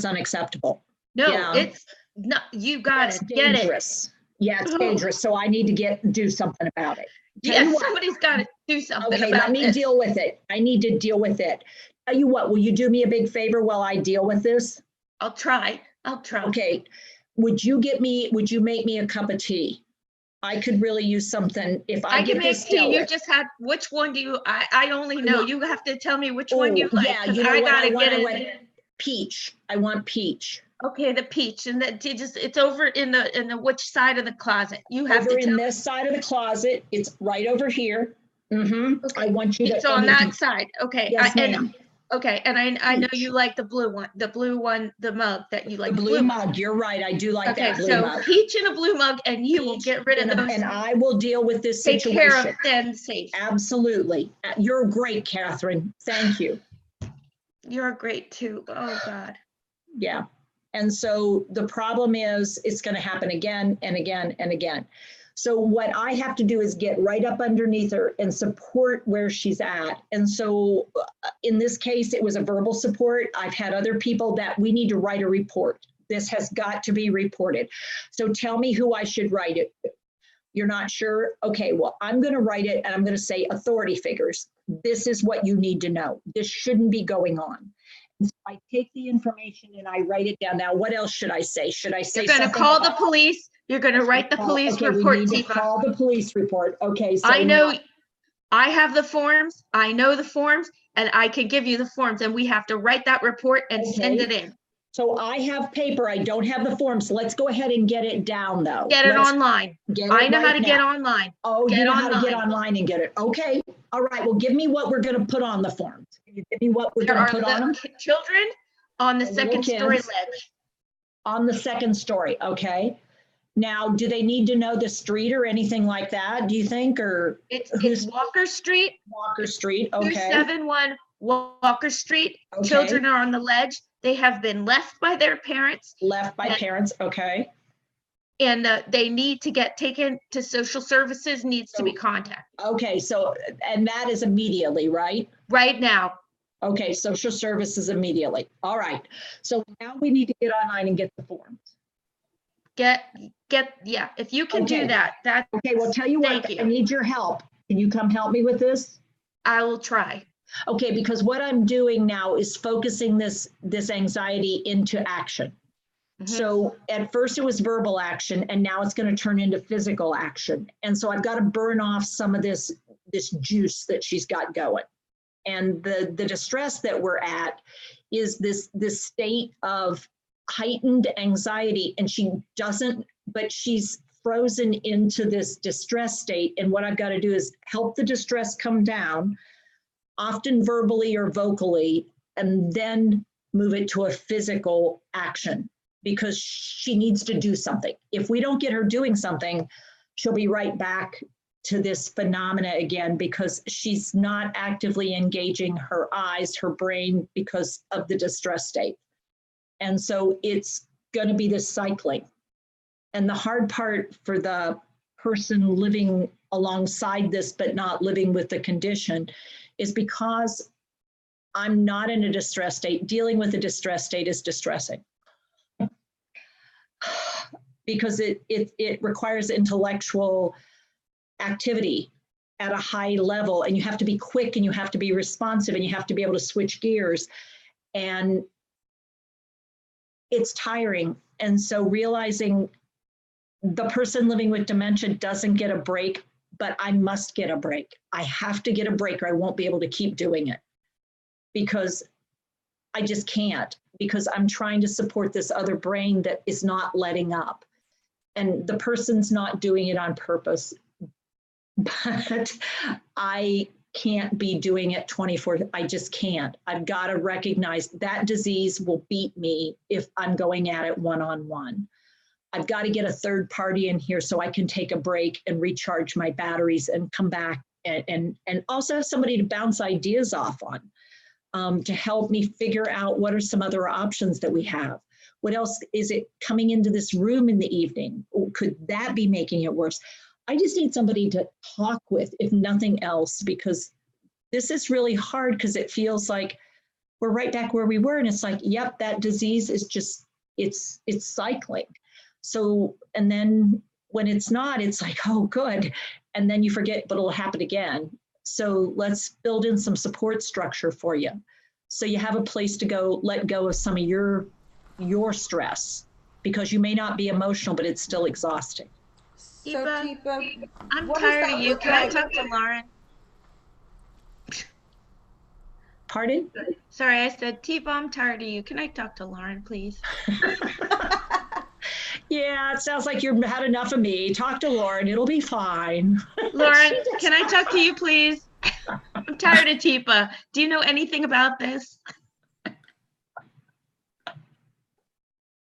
unacceptable. No, Yeah. it's not, you got It's it, get it. dangerous. Yeah, it's Oh. dangerous. So I need to do something about it. Tell you Yes, what, somebody's gotta do something okay, about let me this. deal with it. I need to deal with it. Tell you what, will you do me a big favor while I deal with this? I'll try. Okay. Would you make me a cup of tea? I could really use something if I I get can make this tea. dealt You with. just had, which one do you, I only know. You have to tell me which one you Oh, like. yeah, 'Cause you know I what gotta I want? get I it. want peach. I want peach. Okay, the peach, and that it's over in the which side of the closet? You have Over to in tell. this side of the closet. It's right over here. Mm-hmm. I want you to. It's on that side. Okay. Yes, ma'am. Okay, and I know Peach. you like the blue one, the mug that you like. The blue mug. You're right. I do like Okay, that blue so mug. peach in a blue mug, and you will Peach get rid of those. and I will deal with this Take situation. care of them safe. Absolutely. You're great, Catherine. Thank you. You're great too. Oh God. Yeah. And so the problem is it's going to happen again and again and again. So what I have to do is get right up underneath her and support where she's at. And so in this case, it was a verbal support. I've had other people that we need to write a report. This has got to be reported. So tell me who I should write it. You're not sure? Okay, well, I'm going to write it and I'm going to say authority figures. This is what you need to know. This shouldn't be going on. And so I take the information and I write it down. Now, what else should I say? Should I say You're gonna something call the about- police. You're gonna write the police Okay, report, we need to Teepa. call the police report. Okay, so I know, now- I have the forms, I know the forms, and I can give you the forms, and we have to write that report and send Okay. it in. So I have paper. I don't have the forms. Let's go ahead and get it down though. Get it Let's online. get it I know how right to get now. online. Oh, Get you know how to get online. online and get it. Okay. All right. Well, give me what we're going to put on the forms. Can you give me what we're There going are to put on them? children on the The little second story kids. ledge. On the second story. Okay. Now, do they need to know the street or anything like that, do you think? Or It's who's Walker Street, Walker Street? Okay. 271 Walker Street. Okay. Children are on the ledge. They have been left by their parents, Left by parents. Okay. and they need to get taken to social services, needs to be contacted Okay. So, and that is immediately, right? right now. Okay. Social services immediately. All right. So now we need to get online and get the forms. Yeah, if you can Okay. do that, Okay. Well, tell you Thank what, you. I need your help. Can you come help me with this? I will try. Okay, because what I'm doing now is focusing this anxiety into action. So at first it was verbal action, and now it's going to turn into physical action. And so I've got to burn off some of this juice that she's got going. And the distress that we're at is this state of heightened anxiety, and she doesn't, but she's frozen into this distress state. And what I've got to do is help the distress come down, often verbally or vocally, and then move it to a physical action, because she needs to do something. If we don't get her doing something, she'll be right back to this phenomena again, because she's not actively engaging her eyes, her brain, because of the distress state. And so it's going to be this cycling. And the hard part for the person living alongside this, but not living with the condition, is because I'm not in a distress state. Dealing with a distress state is distressing, because it requires intellectual activity at a high level, and you have to be quick, and you have to be responsive, and you have to be able to switch gears, and it's tiring. And so realizing the person living with dementia doesn't get a break, but I must get a break. I have to get a break, or I won't be able to keep doing it, because I just can't, because I'm trying to support this other brain that is not letting up. And the person's not doing it on purpose, but I can't be doing it 24. I just can't. I've got to recognize that disease will beat me if I'm going at it one-on-one. I've got to get a third party in here so I can take a break and recharge my batteries and come back, and also have somebody to bounce ideas off on, to help me figure out what are some other options that we have. What else is it coming into this room in the evening? Could that be making it worse? I just need somebody to talk with, if nothing else, because this is really hard, because it feels like we're right back where we were. And it's like, yep, that disease is just, it's cycling. So, and then when it's not, it's like, oh, good. And then you forget, but it'll happen again. So let's build in some support structure for you, so you have a place to go, let go of some of your stress, because you may not be emotional, but it's still exhausting. So Teepa, Teepa, I'm what does tired that of you. look Can I like? talk to Lauren? Pardon? Sorry, I said, Teepa, I'm tired of you. Can I talk to Lauren, please? Yeah, it sounds like you've had enough of me. Talk to Lauren, it'll be fine. Lauren, can I talk to you, please? I'm tired of Teepa. Do you know anything about this?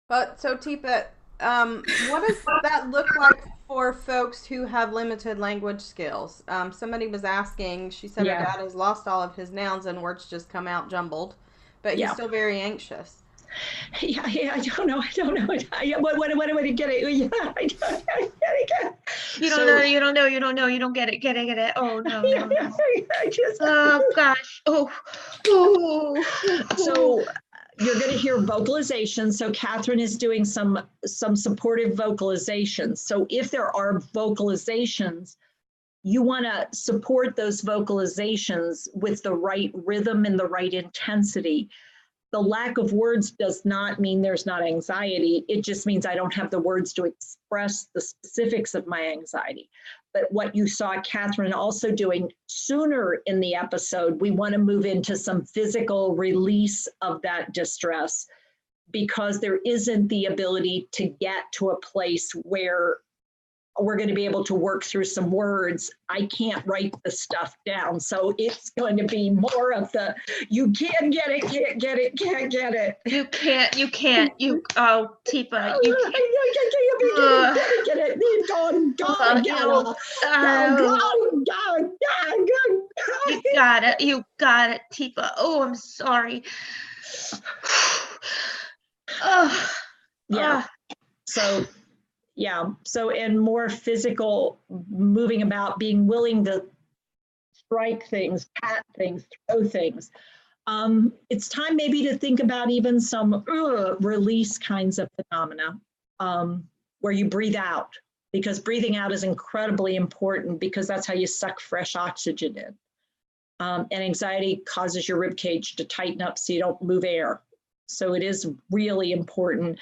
But so Teepa, what does that look like for folks who have limited language skills? Somebody was asking, she said her dad has lost all of his nouns and words just come out jumbled, but he's still very anxious. Yeah, I don't know. What do I get it? Yeah, I get it. You don't know, you don't get it. Oh, no. Oh, gosh. Oh. So you're going to hear vocalization. So Catherine is doing some supportive vocalizations. So if there are vocalizations, you want to support those vocalizations with the right rhythm and the right intensity. The lack of words does not mean there's not anxiety. It just means I don't have the words to express the specifics of my anxiety. But what you saw Catherine also doing sooner in the episode, we want to move into some physical release of that distress, because there isn't the ability to get to a place where we're going to be able to work through some words. I can't write the stuff down. So it's going to be more of the, you can't get it. You can't. Oh, Teepa, you can't. Get it. You got it, Teepa. Oh, I'm sorry. So and more physical, moving about, being willing to strike things, pat things, throw things. It's time maybe to think about even some release kinds of phenomena, where you breathe out, because breathing out is incredibly important, because that's how you suck fresh oxygen in. And anxiety causes your rib cage to tighten up so you don't move air. So it is really important.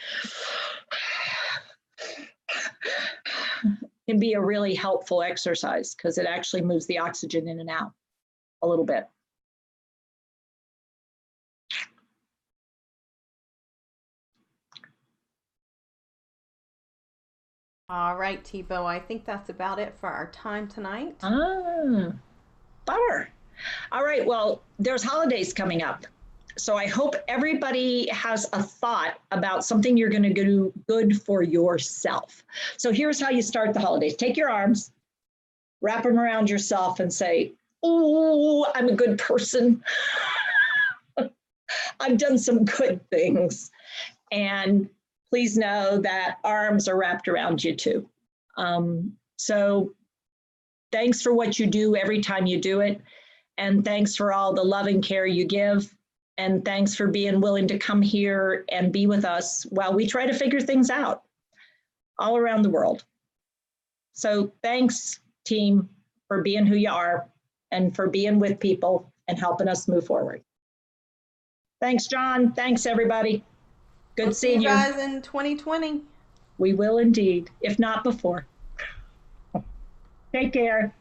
Can be a really helpful exercise because it actually moves the oxygen in and out a little bit. All right, Teepa, I think that's about it for our time tonight. Bummer. All right, well, there's holidays coming up. So I hope everybody has a thought about something you're going to do good for yourself. So here's how you start the holidays. Take your arms, wrap them around yourself and say, oh, I'm a good person. I've done some good things. And please know that arms are wrapped around you too. So thanks for what you do every time you do it. And thanks for all the love and care you give. And thanks for being willing to come here and be with us while we try to figure things out all around the world. So thanks, team, for being who you are and for being with people and helping us move forward. Thanks, John. Thanks, everybody. Good seeing you. See you guys in 2020. We will indeed, if not before. Take care.